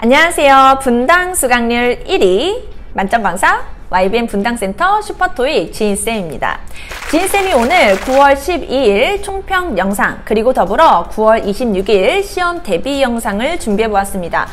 안녕하세요. 분당 수강률 1위 만점 강사 YBM 분당센터 슈퍼토익 지인쌤입니다. 지인쌤이 오늘 9월 12일 총평 영상 그리고 더불어 9월 26일 시험 대비 영상을 준비해 보았습니다.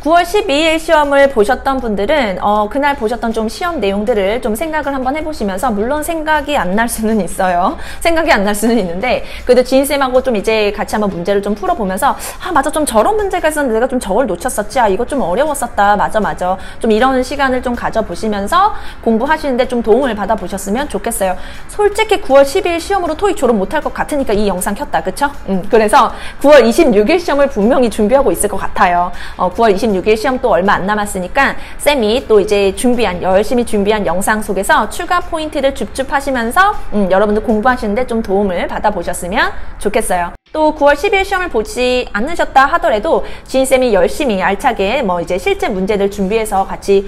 9월 12일 시험을 보셨던 분들은 그날 보셨던 좀 시험 내용들을 좀 생각을 한번 해보시면서, 물론 생각이 안 날 수는 있어요. 생각이 안 날 수는 있는데 그래도 지인쌤하고 좀 이제 같이 한번 문제를 좀 풀어보면서 맞아, 좀 저런 문제가 있었는데 내가 좀 저걸 놓쳤었지, 이거 좀 어려웠었다, 맞아 좀 이런 시간을 좀 가져보시면서 공부하시는데 좀 도움을 받아보셨으면 좋겠어요. 솔직히 9월 12일 시험으로 토익 졸업 못할 것 같으니까 이 영상 켰다, 그쵸? 그래서 9월 26일 시험을 분명히 준비하고 있을 것 같아요. 9월 26일 시험 또 얼마 안 남았으니까 쌤이 또 이제 열심히 준비한 영상 속에서 추가 포인트를 줍줍 하시면서 여러분들 공부하시는데 좀 도움을 받아보셨으면 좋겠어요. 또 9월 10일 시험을 보지 않으셨다 하더라도 지인쌤이 열심히 알차게 이제 실제 문제들 준비해서 같이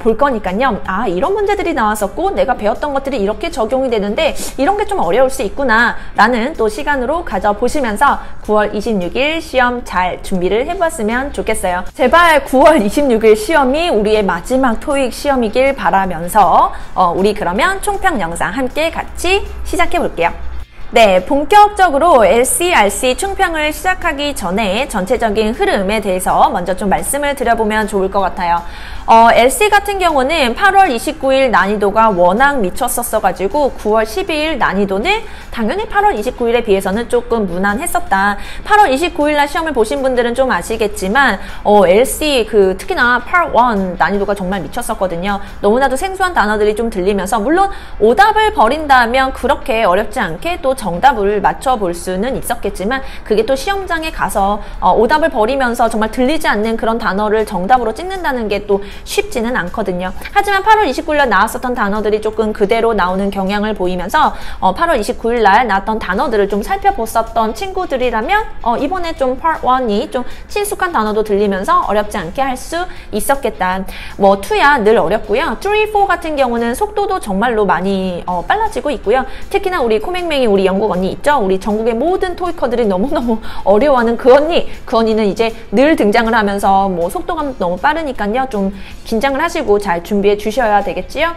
볼 거니까요. 이런 문제들이 나왔었고 내가 배웠던 것들이 이렇게 적용이 되는데 이런 게 좀 어려울 수 있구나 라는 또 시간으로 가져보시면서 9월 26일 시험 잘 준비를 해보았으면 좋겠어요. 제발 9월 26일 시험이 우리의 마지막 토익 시험이길 바라면서 우리 그러면 총평 영상 함께 같이 시작해 볼게요. 네, 본격적으로 LC, 총평을 시작하기 전에 전체적인 흐름에 대해서 먼저 좀 말씀을 드려보면 좋을 것 같아요. LC 같은 경우는 8월 29일 난이도가 워낙 미쳤었어가지고 9월 12일 난이도는 당연히 8월 29일에 비해서는 조금 무난했었다. 8월 29일 날 시험을 보신 분들은 좀 아시겠지만 LC 특히나 Part 1 난이도가 정말 미쳤었거든요. 너무나도 생소한 단어들이 좀 들리면서, 물론 오답을 버린다면 그렇게 어렵지 않게 또 정답을 맞춰볼 수는 있었겠지만 그게 또 시험장에 가서 오답을 버리면서 정말 들리지 않는 그런 단어를 정답으로 찍는다는 게 또 쉽지는 않거든요. 하지만 8월 29일 날 나왔었던 단어들이 조금 그대로 나오는 경향을 보이면서 8월 29일 날 나왔던 단어들을 좀 살펴봤었던 친구들이라면 이번에 좀 Part 1이 좀 친숙한 단어도 들리면서 어렵지 않게 할 수 있었겠다. 2야 늘 어렵고요. 3, 4 같은 경우는 속도도 정말로 많이 빨라지고 있고요. 특히나 우리 코맹맹이 우리 영국 언니 있죠? 우리 전국의 모든 토익커들이 너무너무 어려워하는 그 언니는 이제 늘 등장을 하면서 속도감 너무 빠르니까요. 좀 긴장을 하시고 잘 준비해 주셔야 되겠지요.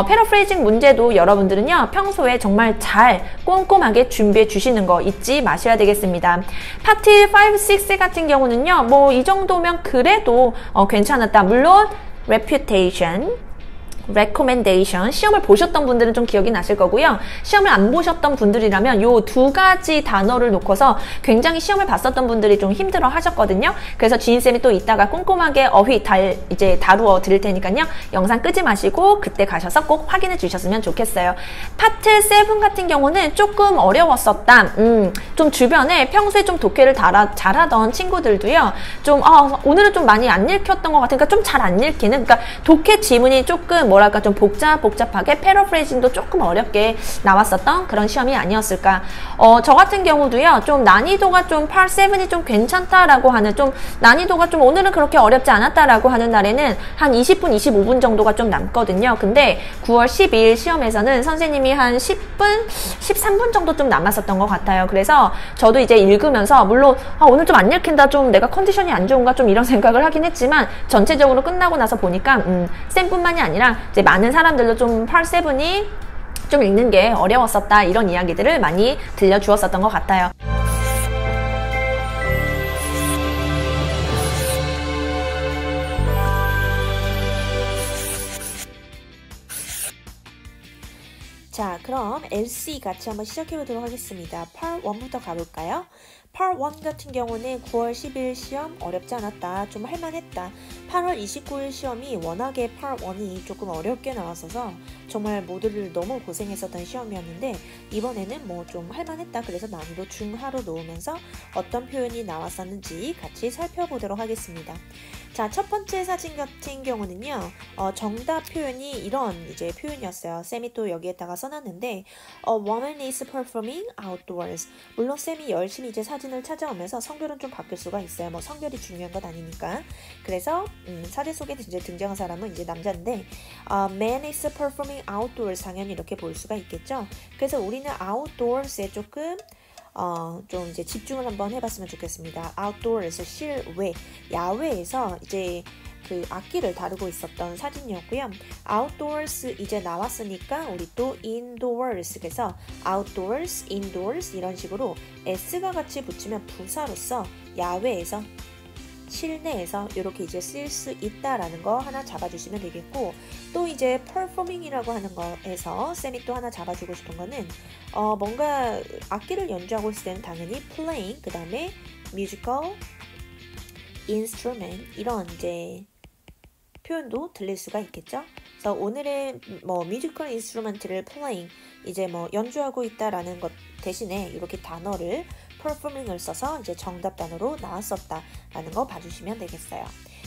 패러프레이징 문제도 여러분들은요, 평소에 정말 잘 꼼꼼하게 준비해 주시는 거 잊지 마셔야 되겠습니다. 파트 5, 6 같은 경우는요, 이 정도면 그래도 괜찮았다. 물론 reputation, recommendation, 시험을 보셨던 분들은 좀 기억이 나실 거고요. 시험을 안 보셨던 분들이라면 요 두 가지 단어를 놓고서 굉장히 시험을 봤었던 분들이 좀 힘들어 하셨거든요. 그래서 지인쌤이 또 이따가 꼼꼼하게 이제 다루어 드릴 테니까요. 영상 끄지 마시고 그때 가셔서 꼭 확인해 주셨으면 좋겠어요. 파트 7 같은 경우는 조금 어려웠었다. 좀 주변에 평소에 좀 독해를 잘하던 친구들도요. 좀 오늘은 좀 많이 안 읽혔던 것 같으니까 좀 잘 안 읽히는, 그러니까 독해 지문이 조금 좀 복잡하게 패러프레이징도 조금 어렵게 나왔었던 그런 시험이 아니었을까. 저 같은 경우도요, 좀 난이도가 좀 Part 7이 좀 괜찮다라고 하는, 좀 난이도가 좀 오늘은 그렇게 어렵지 않았다라고 하는 날에는 한 20분, 25분 정도가 좀 남거든요. 근데 9월 12일 시험에서는 선생님이 한 10분, 13분 정도 좀 남았었던 것 같아요. 그래서 저도 이제 읽으면서 물론 오늘 좀 안 읽힌다, 좀 내가 컨디션이 안 좋은가, 좀 이런 생각을 하긴 했지만 전체적으로 끝나고 나서 보니까 쌤뿐만이 아니라 이제 많은 사람들도 좀 Part 7이 좀 읽는 게 어려웠었다, 이런 이야기들을 많이 들려주었었던 것 같아요. 자, 그럼 LC 같이 한번 시작해 보도록 하겠습니다. Part 1부터 가볼까요? Part 1 같은 경우는 9월 10일 시험 어렵지 않았다, 좀 할만했다. 8월 29일 시험이 워낙에 Part 1이 조금 어렵게 나왔어서 정말 모두들 너무 고생했었던 시험이었는데 이번에는 좀 할만했다, 그래서 난이도 중하로 놓으면서 어떤 표현이 나왔었는지 같이 살펴보도록 하겠습니다. 자, 첫 번째 사진 같은 경우는요, 정답 표현이 이런 이제 표현이었어요. 쌤이 또 여기에다가 써놨는데, A woman is performing outdoors. 물론 쌤이 열심히 이제 사진을 찾아오면서 성별은 좀 바뀔 수가 있어요. 성별이 중요한 건 아니니까. 그래서 사진 속에 이제 등장한 사람은 이제 남자인데, man is performing outdoors 당연히 이렇게 볼 수가 있겠죠. 그래서 우리는 outdoors에 조금 좀 이제 집중을 한번 해봤으면 좋겠습니다. outdoors, 실외, 야외에서 이제 그 악기를 다루고 있었던 사진이었고요. outdoors 이제 나왔으니까 우리 또 indoors, 그래서 outdoors, indoors 이런 식으로 s가 같이 붙이면 부사로서 야외에서, 실내에서 이렇게 이제 쓸 수 있다라는 거 하나 잡아주시면 되겠고, 또 이제 performing이라고 하는 거에서 쌤이 또 하나 잡아주고 싶은 거는 뭔가 악기를 연주하고 있을 때는 당연히 playing, 그 다음에 musical instrument 이런 이제 표현도 들릴 수가 있겠죠. 그래서 오늘의 뭐 뮤지컬 인스트루먼트를 playing, 이제 뭐 연주하고 있다라는 것 대신에 이렇게 단어를 performing을 써서 이제 정답 단어로 나왔었다라는 거 봐주시면 되겠어요.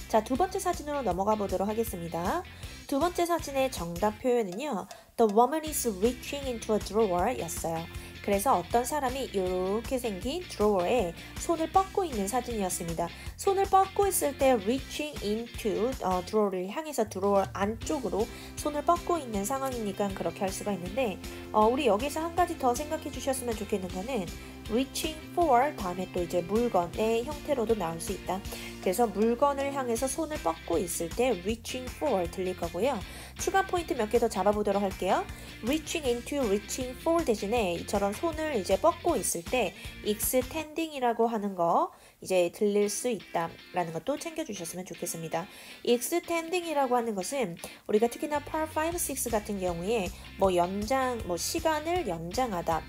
자, 두 번째 사진으로 넘어가 보도록 하겠습니다. 두 번째 사진의 정답 표현은요, The woman is reaching into a drawer 였어요. 그래서 어떤 사람이 이렇게 생긴 드로어에 손을 뻗고 있는 사진이었습니다. 손을 뻗고 있을 때 reaching into 드로어를 향해서 드로어 안쪽으로 손을 뻗고 있는 상황이니까 그렇게 할 수가 있는데, 우리 여기서 한 가지 더 생각해 주셨으면 좋겠는 거는 reaching for 다음에 또 이제 물건의 형태로도 나올 수 있다. 그래서 물건을 향해서 손을 뻗고 있을 때 reaching for 들릴 거고요. 추가 포인트 몇 개 더 잡아보도록 할게요. reaching into, reaching for 대신에 이처럼 손을 이제 뻗고 있을 때 extending이라고 하는 거 이제 들릴 수 있다라는 것도 챙겨주셨으면 좋겠습니다. extending이라고 하는 것은 우리가 특히나 part 5, 6 같은 경우에 뭐 연장, 뭐 시간을 연장하다,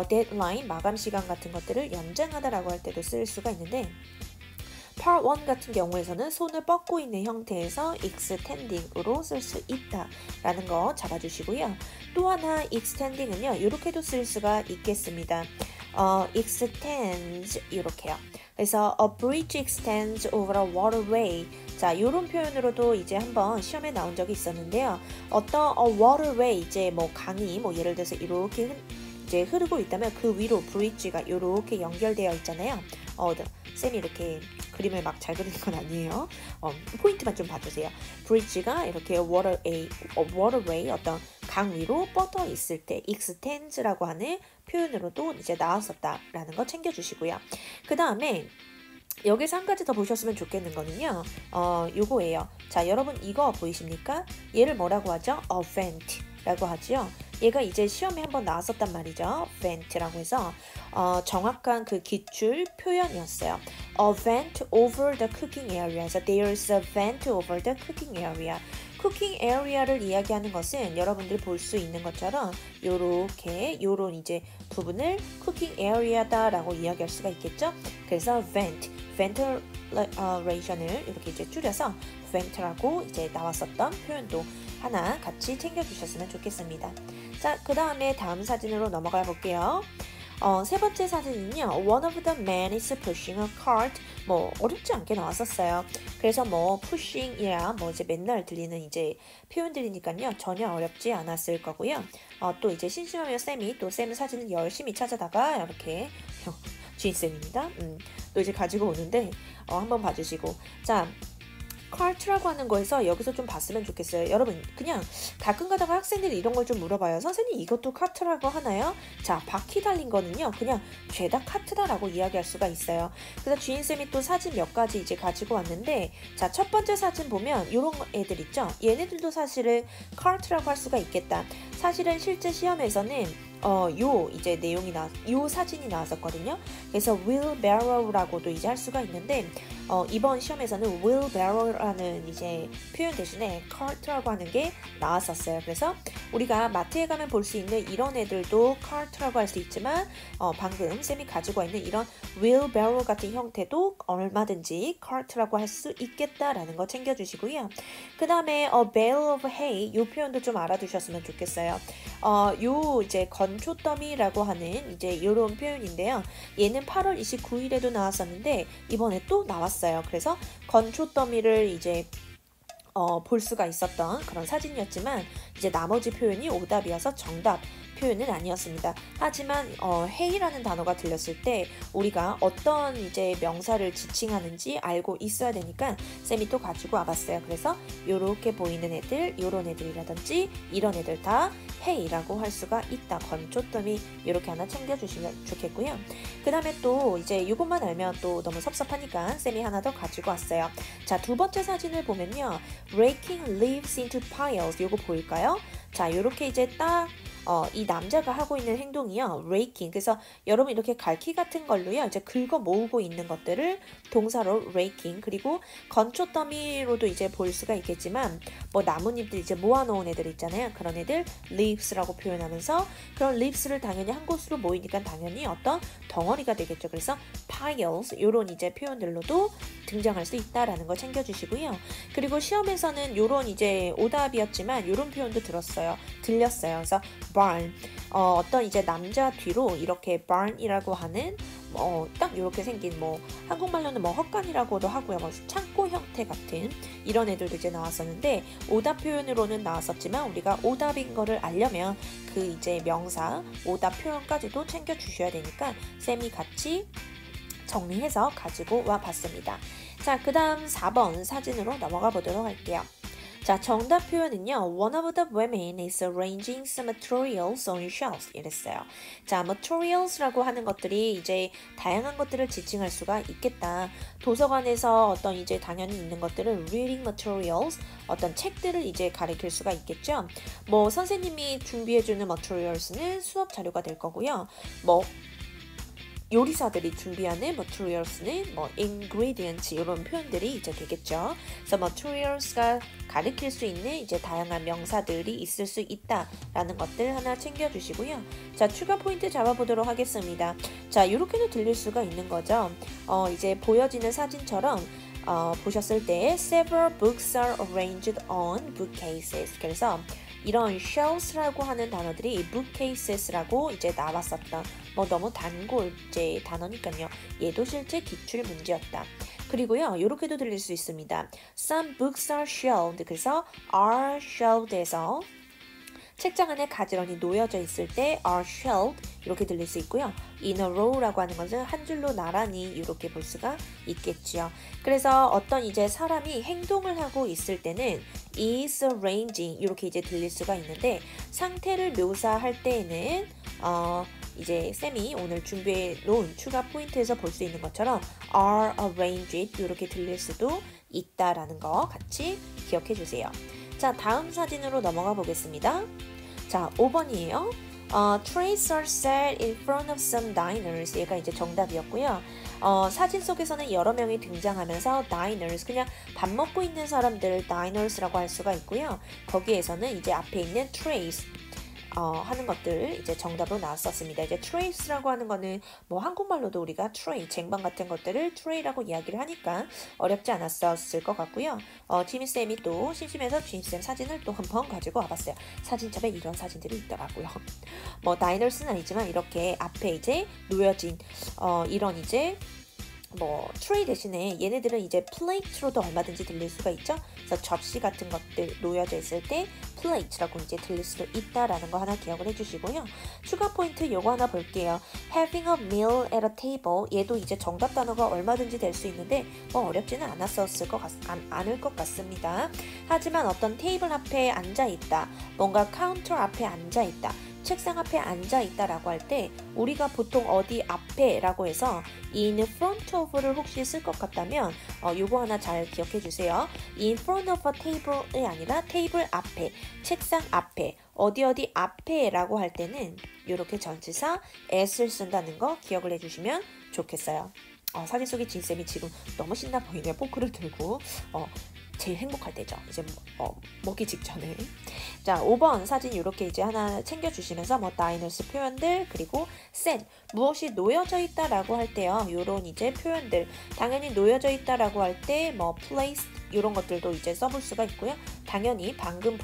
deadline, 마감 시간 같은 것들을 연장하다라고 할 때도 쓸 수가 있는데, Part 1 같은 경우에서는 손을 뻗고 있는 형태에서 extending으로 쓸 수 있다라는 거 잡아주시고요. 또 하나 extending은요, 이렇게도 쓸 수가 있겠습니다. extends 이렇게요. 그래서 a bridge extends over a waterway. 자, 이런 표현으로도 이제 한번 시험에 나온 적이 있었는데요. 어떤 waterway, 이제 뭐 강이 뭐 예를 들어서 이렇게 이제 흐르고 있다면 그 위로 브릿지가 이렇게 연결되어 있잖아요. 쌤이 이렇게 그림을 막 잘 그리는 건 아니에요. 포인트만 좀 봐주세요. 브릿지가 이렇게 waterway 어떤 강 위로 뻗어 있을 때 extends라고 하는 표현으로도 이제 나왔었다라는 거 챙겨주시고요. 그 다음에 여기서 한 가지 더 보셨으면 좋겠는 거는요, 요거예요. 자, 여러분 이거 보이십니까? 얘를 뭐라고 하죠? vent 라고 하죠. 얘가 이제 시험에 한번 나왔었단 말이죠. vent라고 해서 정확한 그 기출 표현이었어요. A vent over the cooking area. So there's a vent over the cooking area. 쿠킹 에어리아를 이야기하는 것은 여러분들이 볼 수 있는 것처럼 요렇게 요런 이제 부분을 쿠킹 에어리아다라고 이야기할 수가 있겠죠. 그래서 ventilation을 이렇게 이제 줄여서 vent라고 이제 나왔었던 표현도 하나 같이 챙겨주셨으면 좋겠습니다. 자, 그 다음에 다음 사진으로 넘어가 볼게요. 세 번째 사진은요, one of the men is pushing a cart. 뭐 어렵지 않게 나왔었어요. 그래서 뭐 pushing이야 뭐 이제 맨날 들리는 이제 표현들이니까요, 전혀 어렵지 않았을 거고요. 또 이제 심심하면 쌤이 또 쌤 사진을 열심히 찾아다가 이렇게 주인쌤입니다. 또 이제 가지고 오는데 한번 봐주시고, 자, 카트라고 하는 거에서 여기서 좀 봤으면 좋겠어요. 여러분 그냥 가끔 가다가 학생들이 이런 걸 좀 물어봐요. 선생님 이것도 카트라고 하나요? 자, 바퀴 달린 거는요, 그냥 죄다 카트다라고 이야기할 수가 있어요. 그래서 주인쌤이 또 사진 몇 가지 이제 가지고 왔는데, 자, 첫 번째 사진 보면 이런 애들 있죠? 얘네들도 사실은 카트라고 할 수가 있겠다. 사실은 실제 시험에서는 요 이제 내용이 요 사진이 나왔었거든요. 그래서 wheelbarrow라고도 이제 할 수가 있는데, 이번 시험에서는 wheelbarrow라는 이제 표현 대신에 cart라고 하는 게 나왔었어요. 그래서 우리가 마트에 가면 볼 수 있는 이런 애들도 cart라고 할 수 있지만, 방금 쌤이 가지고 있는 이런 wheelbarrow 같은 형태도 얼마든지 cart라고 할 수 있겠다라는 거 챙겨주시고요. 그 다음에 bale of hay, 이 표현도 좀 알아두셨으면 좋겠어요. 요 이제 건초더미라고 하는 이제 이런 표현인데요. 얘는 8월 29일에도 나왔었는데 이번에 또 나왔어요. 그래서 건초더미를 이제 볼 수가 있었던 그런 사진이었지만, 이제 나머지 표현이 오답이어서 정답 표현은 아니었습니다. 하지만 he이라는 단어가 들렸을 때 우리가 어떤 이제 명사를 지칭하는지 알고 있어야 되니까 쌤이 또 가지고 와봤어요. 그래서 요렇게 보이는 애들, 요런 애들이라든지 이런 애들 다 he이라고 할 수가 있다. 건초더미 이렇게 하나 챙겨주시면 좋겠고요. 그 다음에 또 이제 이것만 알면 또 너무 섭섭하니까 쌤이 하나 더 가지고 왔어요. 자, 두 번째 사진을 보면요. Raking leaves into piles. 요거 보일까요? 자, 요렇게 이제 딱 이 남자가 하고 있는 행동이요. raking. 그래서 여러분 이렇게 갈퀴 같은 걸로요. 이제 긁어 모으고 있는 것들을 동사로 raking. 그리고 건초 더미로도 이제 볼 수가 있겠지만 뭐 나뭇잎들 이제 모아놓은 애들 있잖아요. 그런 애들 leaves라고 표현하면서 그런 leaves를 당연히 한 곳으로 모이니까 당연히 어떤 덩어리가 되겠죠. 그래서 piles 요런 이제 표현들로도 등장할 수 있다라는 걸 챙겨주시고요. 그리고 시험에서는 요런 이제 오답이었지만 요런 표현도 들렸어요. 그래서 barn 어떤 이제 남자 뒤로 이렇게 barn이라고 하는 딱 이렇게 생긴 한국말로는 헛간이라고도 하고요. 창고 형태 같은 이런 애들도 이제 나왔었는데 오답 표현으로는 나왔었지만 우리가 오답인 거를 알려면 그 이제 명사 오답 표현까지도 챙겨 주셔야 되니까 쌤이 같이 정리해서 가지고 와 봤습니다. 자, 그 다음 4번 사진으로 넘어가 보도록 할게요. 자, 정답 표현은요. One of the women is arranging some materials on shelves. 이랬어요. 자, materials라고 하는 것들이 이제 다양한 것들을 지칭할 수가 있겠다. 도서관에서 어떤 이제 당연히 있는 것들을 reading materials, 어떤 책들을 이제 가리킬 수가 있겠죠. 선생님이 준비해주는 materials는 수업 자료가 될 거고요. 요리사들이 준비하는 materials는 ingredients 이런 표현들이 이제 되겠죠. 그래서 materials가 가리킬 수 있는 이제 다양한 명사들이 있을 수 있다라는 것들 하나 챙겨주시고요. 자, 추가 포인트 잡아보도록 하겠습니다. 자, 이렇게도 들릴 수가 있는 거죠. 이제 보여지는 사진처럼 보셨을 때 several books are arranged on bookcases. 그래서 이런 shelves라고 하는 단어들이 bookcases라고 이제 나왔었던 너무 단골 이제 단어니까요. 얘도 실제 기출 문제였다. 그리고요, 이렇게도 들릴 수 있습니다. Some books are shelved. 그래서 are shelved에서 책장 안에 가지런히 놓여져 있을 때 are shelved 이렇게 들릴 수 있고요. in a row라고 하는 것은 한 줄로 나란히 이렇게 볼 수가 있겠죠. 그래서 어떤 이제 사람이 행동을 하고 있을 때는 is arranging 이렇게 이제 들릴 수가 있는데 상태를 묘사할 때에는 이제 쌤이 오늘 준비해 놓은 추가 포인트에서 볼 수 있는 것처럼 are arranged 이렇게 들릴 수도 있다라는 거 같이 기억해 주세요. 자, 다음 사진으로 넘어가 보겠습니다. 자, 5번이에요. Trays are set in front of some diners. 얘가 이제 정답이었고요. 사진 속에서는 여러 명이 등장하면서 diners, 그냥 밥 먹고 있는 사람들 diners라고 할 수가 있고요. 거기에서는 이제 앞에 있는 trays 하는 것들 이제 정답으로 나왔었습니다. 이제 trays라고 하는 거는 한국말로도 우리가 tray, 쟁반 같은 것들을 tray라고 이야기를 하니까 어렵지 않았을 것 같고요. 지미쌤이 또 심심해서 지미쌤 사진을 또 한 번 가지고 와봤어요. 사진첩에 이런 사진들이 있더라고요. 다이너스는 아니지만 이렇게 앞에 이제 놓여진 이런 이제 트레이 대신에 얘네들은 이제 플레이트로도 얼마든지 들릴 수가 있죠. 그래서 접시 같은 것들 놓여져 있을 때 플레이트라고 이제 들릴 수도 있다라는 거 하나 기억을 해주시고요. 추가 포인트 요거 하나 볼게요. Having a meal at a table. 얘도 이제 정답 단어가 얼마든지 될 수 있는데 어렵지는 않을 것 같습니다. 하지만 어떤 테이블 앞에 앉아 있다, 뭔가 카운터 앞에 앉아 있다, 책상 앞에 앉아 있다라고 할 때 우리가 보통 어디 앞에라고 해서 in front of를 혹시 쓸 것 같다면 요거 하나 잘 기억해 주세요. in front of a table이 아니라 테이블 앞에, 책상 앞에, 어디 앞에라고 할 때는 이렇게 전치사 as를 쓴다는 거 기억을 해주시면 좋겠어요. 사진 속의 진쌤이 지금 너무 신나 보이네요. 포크를 들고 제일 행복할 때죠. 이제 먹기 직전에. 자, 5번 사진 이렇게 이제 하나 챙겨주시면서 diners 표현들, 그리고 set, 무엇이 놓여져 있다라고 할 때요. 요런 이제 표현들, 당연히 놓여져 있다라고 할 때 placed 이런 것들도 이제 써볼 수가 있고요. 당연히 방금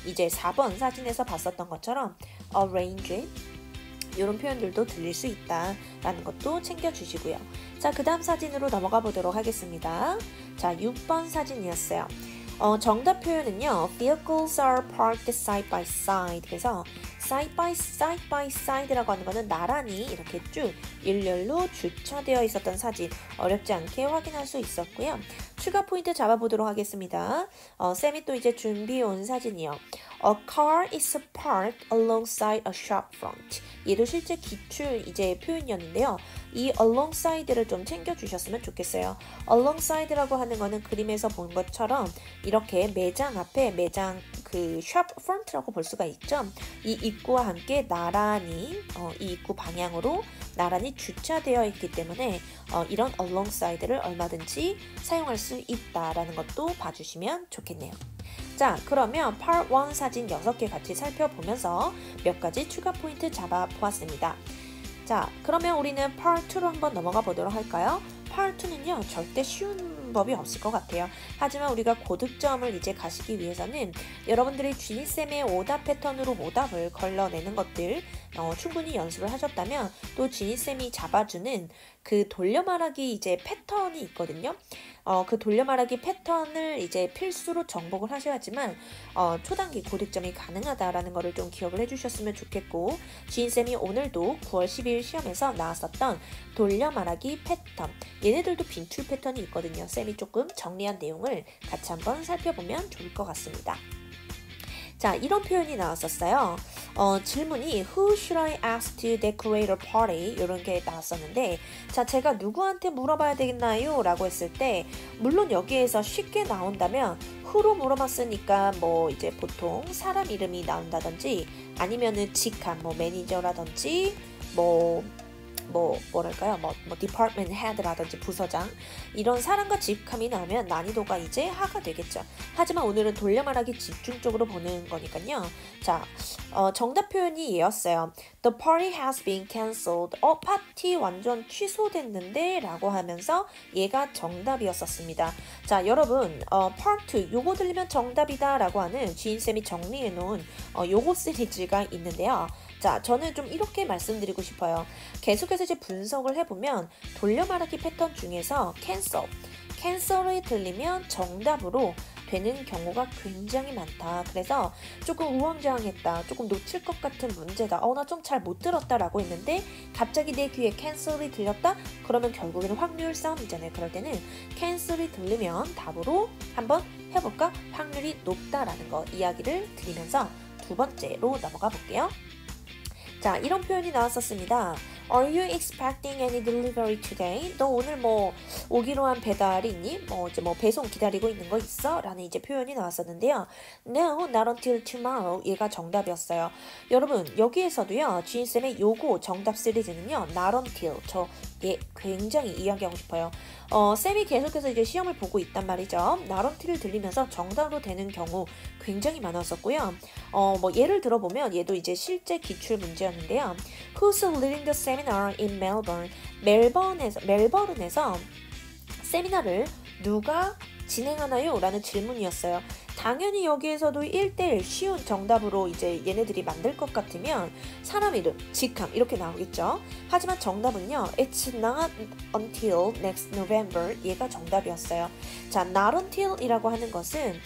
이제 4번 사진에서 봤었던 것처럼 arrange 이런 표현들도 들릴 수 있다라는 것도 챙겨주시고요. 자, 그 다음 사진으로 넘어가 보도록 하겠습니다. 자, 6번 사진이었어요. 정답 표현은요. Vehicles are parked side by side. 그래서 side by side라고 하는 거는 나란히 이렇게 쭉 일렬로 주차되어 있었던 사진 어렵지 않게 확인할 수 있었고요. 추가 포인트 잡아보도록 하겠습니다. 쌤이 또 이제 준비해 온 사진이요. A car is parked alongside a shop front. 얘도 실제 기출 이제 표현이었는데요. 이 alongside를 좀 챙겨주셨으면 좋겠어요. alongside라고 하는 거는 그림에서 본 것처럼 이렇게 매장 앞에 매장 그 shop front라고 볼 수가 있죠. 이 입구와 함께 나란히 이 입구 방향으로 나란히 주차되어 있기 때문에 이런 alongside를 얼마든지 사용할 수 있다라는 것도 봐주시면 좋겠네요. 자, 그러면 Part 1 사진 6개 같이 살펴보면서 몇 가지 추가 포인트 잡아보았습니다. 자, 그러면 우리는 Part 2로 한번 넘어가 보도록 할까요? Part 2는요, 절대 쉬운 법이 없을 것 같아요. 하지만 우리가 고득점을 이제 가시기 위해서는 여러분들이 주니쌤의 오답 패턴으로 오답을 걸러내는 것들 충분히 연습을 하셨다면 또 주니쌤이 잡아주는 그 돌려말하기 이제 패턴이 있거든요. 그 돌려말하기 패턴을 이제 필수로 정복을 하셔야지만 초단기 고득점이 가능하다라는 거를 좀 기억을 해주셨으면 좋겠고, 지인쌤이 오늘도 9월 12일 시험에서 나왔었던 돌려말하기 패턴, 얘네들도 빈출 패턴이 있거든요. 쌤이 조금 정리한 내용을 같이 한번 살펴보면 좋을 것 같습니다. 자, 이런 표현이 나왔었어요. 질문이 Who should I ask to decorate a party? 이런 게 나왔었는데, 자, 제가 누구한테 물어봐야 되겠나요? 라고 했을 때, 물론 여기에서 쉽게 나온다면 who로 물어봤으니까 뭐 이제 보통 사람 이름이 나온다든지 아니면은 직함, 뭐 매니저라든지 뭐랄까요? 디파트먼트 헤드라든지 부서장, 이런 사람과 직함이 나오면 난이도가 이제 하가 되겠죠. 하지만 오늘은 돌려말하기 집중적으로 보는 거니까요. 자, 정답 표현이 얘였어요. The party has been cancelled. 파티 완전 취소됐는데 라고 하면서 얘가 정답이었었습니다. 자, 여러분, part 2 요거 들리면 정답이다 라고 하는 지인쌤이 정리해 놓은 요거 시리즈가 있는데요. 자, 저는 좀 이렇게 말씀드리고 싶어요. 계속해서 이제 분석을 해보면 돌려말하기 패턴 중에서 cancel이 들리면 정답으로 되는 경우가 굉장히 많다. 그래서 조금 우왕좌왕했다, 조금 놓칠 것 같은 문제다, 나 좀 잘 못 들었다 라고 했는데 갑자기 내 귀에 cancel이 들렸다? 그러면 결국에는 확률 싸움이잖아요. 그럴 때는 cancel이 들리면 답으로 한번 해볼까? 확률이 높다라는 거 이야기를 드리면서 두 번째로 넘어가 볼게요. 자, 이런 표현이 나왔었습니다. Are you expecting any delivery today? 너 오늘 뭐 오기로 한 배달이 있니? 이제 배송 기다리고 있는 거 있어? 라는 이제 표현이 나왔었는데요. No, not until tomorrow. 얘가 정답이었어요. 여러분, 여기에서도요, 지인쌤의 요거 정답 시리즈는요, not until. 얘 굉장히 이야기하고 싶어요. 쌤이 계속해서 이제 시험을 보고 있단 말이죠. not until을 들리면서 정답으로 되는 경우 굉장히 많았었고요. 예를 들어보면 얘도 이제 실제 기출 문제였는데요. Who's leading the seminar in Melbourne? 멜버른에서 세미나를 누가 진행하나요? 라는 질문이었어요. 당연히 여기에서도 1대1 쉬운 정답으로 이제 얘네들이 만들 것 같으면 사람 이름, 직함 이렇게 나오겠죠. 하지만 정답은요, It's not until next November. 얘가 정답이었어요. 자, not until 이라고 하는 것은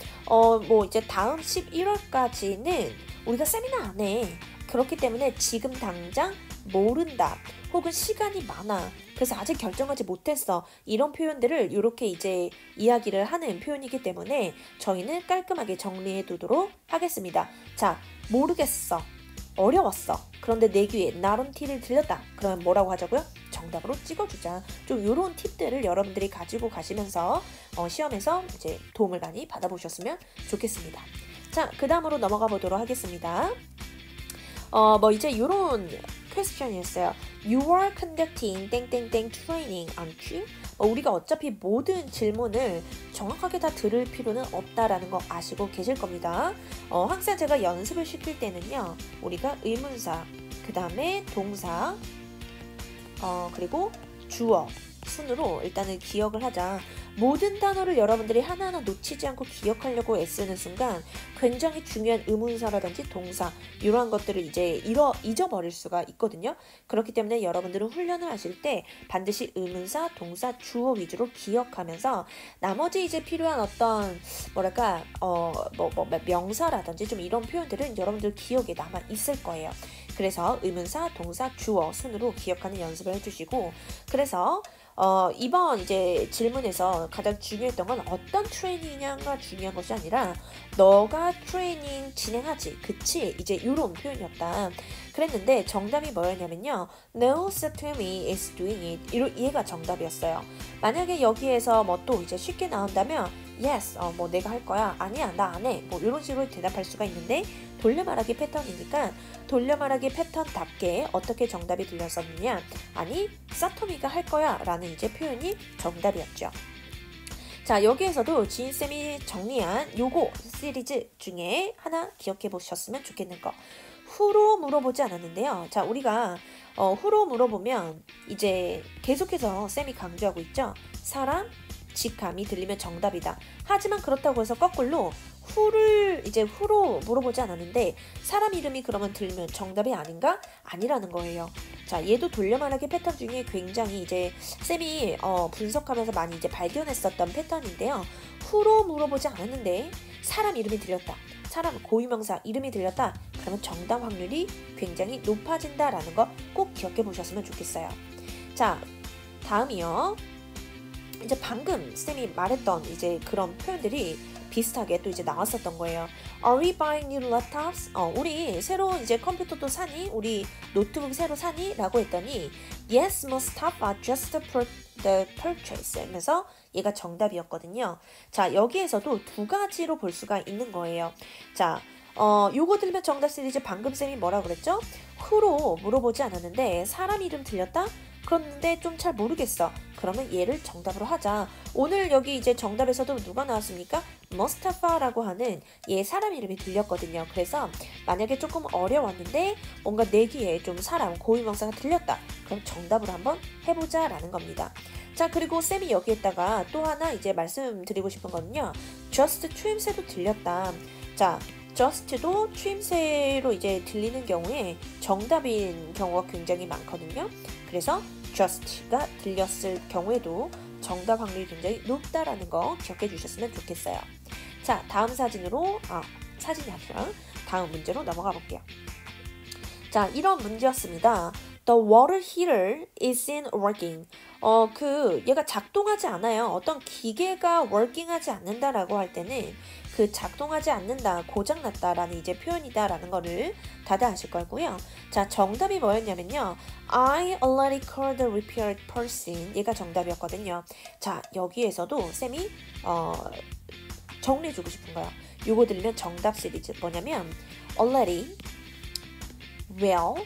이제 다음 11월까지는 우리가 세미나 안 해. 그렇기 때문에 지금 당장 모른다, 혹은 시간이 많아, 그래서 아직 결정하지 못했어, 이런 표현들을 이렇게 이제 이야기를 하는 표현이기 때문에 저희는 깔끔하게 정리해 두도록 하겠습니다. 자, 모르겠어, 어려웠어, 그런데 내 귀에 not until을 들렸다. 그러면 뭐라고 하자고요? 정답으로 찍어주자. 좀 이런 팁들을 여러분들이 가지고 가시면서 시험에서 이제 도움을 많이 받아보셨으면 좋겠습니다. 자, 그 다음으로 넘어가 보도록 하겠습니다. 이제 이런 퀘스천이었어요. You are conducting 땡땡땡 training, aren't you? 우리가 어차피 모든 질문을 정확하게 다 들을 필요는 없다라는 거 아시고 계실 겁니다. 항상 제가 연습을 시킬 때는요, 우리가 의문사, 그 다음에 동사, 그리고 주어 순으로 일단은 기억을 하자. 모든 단어를 여러분들이 하나하나 놓치지 않고 기억하려고 애쓰는 순간 굉장히 중요한 의문사라든지 동사 이러한 것들을 이제 잊어버릴 수가 있거든요. 그렇기 때문에 여러분들은 훈련을 하실 때 반드시 의문사, 동사, 주어 위주로 기억하면서 나머지 이제 필요한 어떤 뭐랄까 명사라든지 좀 이런 표현들은 여러분들 기억에 남아 있을 거예요. 그래서 의문사, 동사, 주어 순으로 기억하는 연습을 해주시고, 그래서 이번 이제 질문에서 가장 중요했던 건 어떤 트레이닝이냐가 중요한 것이 아니라 너가 트레이닝 진행하지, 그치? 이제 이런 표현이었다. 그랬는데 정답이 뭐였냐면요. No, Satomi is doing it. 얘가 정답이었어요. 만약에 여기에서 뭐 또 이제 쉽게 나온다면 Yes, 뭐 내가 할 거야. 아니야, 나 안 해. 뭐 이런 식으로 대답할 수가 있는데 돌려말하기 패턴이니까 돌려말하기 패턴답게 어떻게 정답이 들렸었느냐? 아니, 사토미가 할 거야 라는 이제 표현이 정답이었죠. 자, 여기에서도 지인쌤이 정리한 요거 시리즈 중에 하나 기억해 보셨으면 좋겠는 거. 후로 물어보지 않았는데요. 자, 우리가 후로 물어보면 이제 계속해서 쌤이 강조하고 있죠. 사람, 직함이 들리면 정답이다. 하지만 그렇다고 해서 거꾸로 후로 물어보지 않았는데 사람 이름이 그러면 들리면 정답이 아닌가? 아니라는 거예요. 자, 얘도 돌려말하기 패턴 중에 굉장히 이제 쌤이 분석하면서 많이 이제 발견했었던 패턴인데요. 후로 물어보지 않았는데 사람 이름이 들렸다. 사람 고유명사 이름이 들렸다. 그러면 정답 확률이 굉장히 높아진다라는 거 꼭 기억해 보셨으면 좋겠어요. 자, 다음이요. 이제 방금 쌤이 말했던 이제 그런 표현들이 비슷하게 또 이제 나왔었던 거예요. Are we buying new laptops? 우리 새로 이제 컴퓨터도 사니? 우리 노트북 새로 사니? 라고 했더니 Yes, must have adjusted the purchase 하면서 얘가 정답이었거든요. 자, 여기에서도 두 가지로 볼 수가 있는 거예요. 자, 요거 들면 정답 시리즈 방금 쌤이 뭐라 그랬죠? 후로 물어보지 않았는데 사람 이름 들렸다? 그런데 좀 잘 모르겠어. 그러면 얘를 정답으로 하자. 오늘 여기 이제 정답에서도 누가 나왔습니까? 머스타파라고 하는 얘 사람 이름이 들렸거든요. 그래서 만약에 조금 어려웠는데 뭔가 내 귀에 좀 사람 고유명사가 들렸다. 그럼 정답으로 한번 해보자 라는 겁니다. 자, 그리고 쌤이 여기에다가 또 하나 이제 말씀드리고 싶은 거는요. just 추임새도 들렸다. 자, just도 추임새로 이제 들리는 경우에 정답인 경우가 굉장히 많거든요. 그래서 just가 들렸을 경우에도 정답 확률이 굉장히 높다라는 거 기억해 주셨으면 좋겠어요. 자, 다음 사진이 아니라 다음 문제로 넘어가 볼게요. 자, 이런 문제였습니다. The water heater isn't working. 얘가 작동하지 않아요. 어떤 기계가 working하지 않는다라고 할 때는 그 작동하지 않는다, 고장났다라는 이제 표현이다라는 거를 다들 아실 거고요. 자, 정답이 뭐였냐면요. I already called the repair person. 얘가 정답이었거든요. 자, 여기에서도 쌤이 정리해주고 싶은 거예요. 요거 들리면 정답 시리즈 뭐냐면 already, well,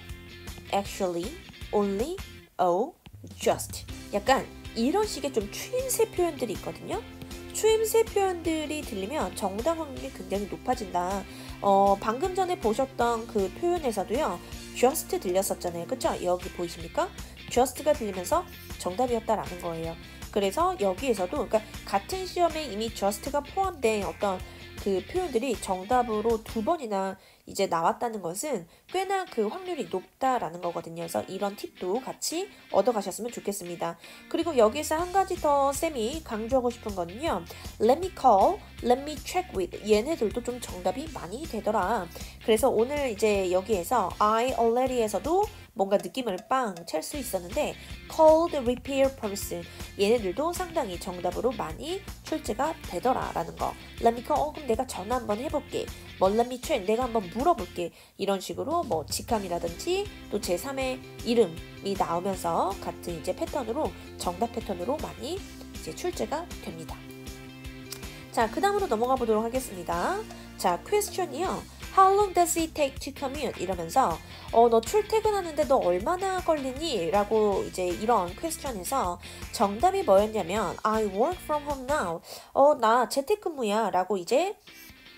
actually, only, oh, just. 약간 이런 식의 좀 추임새 표현들이 있거든요. 추임새 표현들이 들리면 정답 확률이 굉장히 높아진다. 방금 전에 보셨던 그 표현에서도요. just 들렸었잖아요. 그쵸? 여기 보이십니까? just가 들리면서 정답이었다라는 거예요. 그래서 여기에서도 그러니까 같은 시험에 이미 just가 포함된 어떤 그 표현들이 정답으로 2번이나 이제 나왔다는 것은 꽤나 그 확률이 높다라는 거거든요. 그래서 이런 팁도 같이 얻어가셨으면 좋겠습니다. 그리고 여기서 한 가지 더 쌤이 강조하고 싶은 거는요. Let me call, let me check with. 얘네들도 좀 정답이 많이 되더라. 그래서 오늘 이제 여기에서 I already에서도 뭔가 느낌을 빵 찰 수 있었는데 call the repair person. 얘네들도 상당히 정답으로 많이 출제가 되더라라는 거. Let me call. 그럼 내가 전화 한번 해볼게. 뭐 let me check. 내가 한번 물어볼게. 이런 식으로 뭐 직함이라든지 또 제3의 이름이 나오면서 같은 이제 패턴으로 정답 패턴으로 많이 이제 출제가 됩니다. 자, 그 다음으로 넘어가 보도록 하겠습니다. 자, 퀘스천이요. How long does it take to commute? 이러면서 너 출퇴근하는데 너 얼마나 걸리니? 라고 이제 이런 퀘스천에서 정답이 뭐였냐면 I work from home now. 나 재택근무야 라고 이제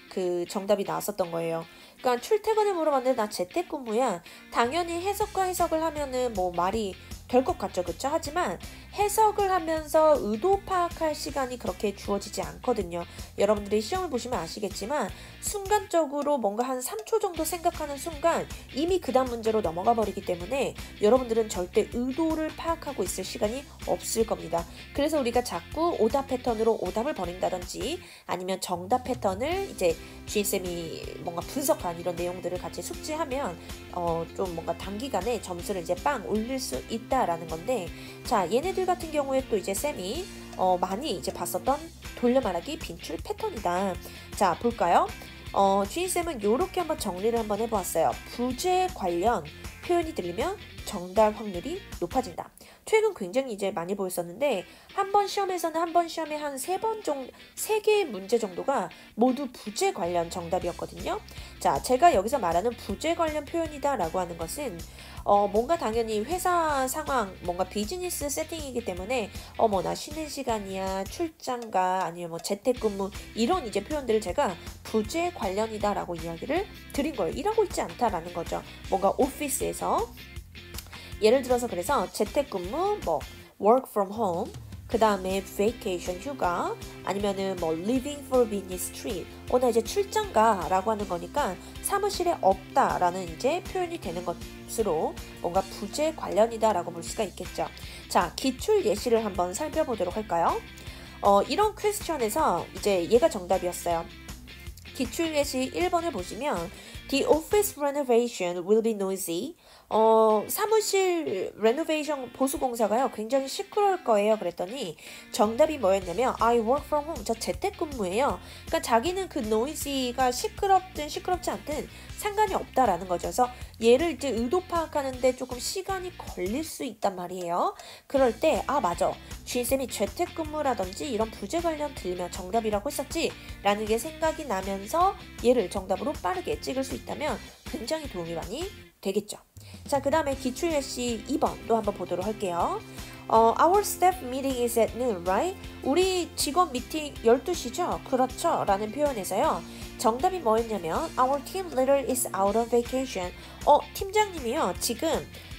그 정답이 나왔었던 거예요. 그러니까 출퇴근을 물어봤는데 나 재택근무야. 당연히 해석과 해석을 하면은 뭐 말이 될 것 같죠, 그쵸? 하지만 해석을 하면서 의도 파악할 시간이 그렇게 주어지지 않거든요. 여러분들이 시험을 보시면 아시겠지만 순간적으로 뭔가 한 3초 정도 생각하는 순간 이미 그 다음 문제로 넘어가 버리기 때문에 여러분들은 절대 의도를 파악하고 있을 시간이 없을 겁니다. 그래서 우리가 자꾸 오답 패턴으로 오답을 버린다든지 아니면 정답 패턴을 이제 주인쌤이 뭔가 분석한 이런 내용들을 같이 숙지하면 좀 뭔가 단기간에 점수를 이제 빵 올릴 수 있다라는 건데, 자, 얘네들 같은 경우에 또 이제 쌤이 많이 이제 봤었던 돌려 말하기 빈출 패턴이다. 자, 볼까요? 주인쌤은 요렇게 한번 정리를 한번 해보았어요. 부재 관련 표현이 들리면 정답 확률이 높아진다. 최근 굉장히 이제 많이 보였었는데 한 번 시험에서는 한 번 시험에 한 3번 정도, 3개의 문제 정도가 모두 부재 관련 정답이었거든요. 자, 제가 여기서 말하는 부재 관련 표현이다 라고 하는 것은 뭔가 당연히 회사 상황, 뭔가 비즈니스 세팅이기 때문에 뭐 나 쉬는 시간이야, 출장가, 아니면 뭐 재택근무 이런 이제 표현들을 제가 부재 관련이다 라고 이야기를 드린 거예요. 일하고 있지 않다라는 거죠. 뭔가 오피스에서 예를 들어서 그래서 재택근무, 뭐 work from home, 그 다음에 vacation 휴가, 아니면은 뭐 living for business trip, 나 이제 출장가 라고 하는 거니까 사무실에 없다 라는 이제 표현이 되는 것으로 뭔가 부재 관련이다 라고 볼 수가 있겠죠. 자, 기출 예시를 한번 살펴보도록 할까요? 이런 퀘스천에서 이제 얘가 정답이었어요. 기출 예시 1번을 보시면 The office renovation will be noisy. 사무실 레노베이션 보수공사가요 굉장히 시끄러울 거예요. 그랬더니 정답이 뭐였냐면 I work from home. 저 재택근무예요. 그러니까 자기는 그 noisy가 시끄럽든 시끄럽지 않든 상관이 없다라는 거죠. 그래서 얘를 이제 의도 파악하는데 조금 시간이 걸릴 수 있단 말이에요. 그럴 때 맞아, 주인쌤이 재택근무라든지 이런 부재 관련 들리면 정답이라고 했었지 라는 게 생각이 나면서 얘를 정답으로 빠르게 찍을 수 있다면 굉장히 도움이 많이 되겠죠. 자, 그 다음에 기출예시 2번도 한번 보도록 할게요. Our staff meeting is at noon, right? 우리 직원 미팅 12시죠? 그렇죠? 라는 표현에서요. 정답이 뭐였냐면 Our team leader is out on vacation. 팀장님이요 지금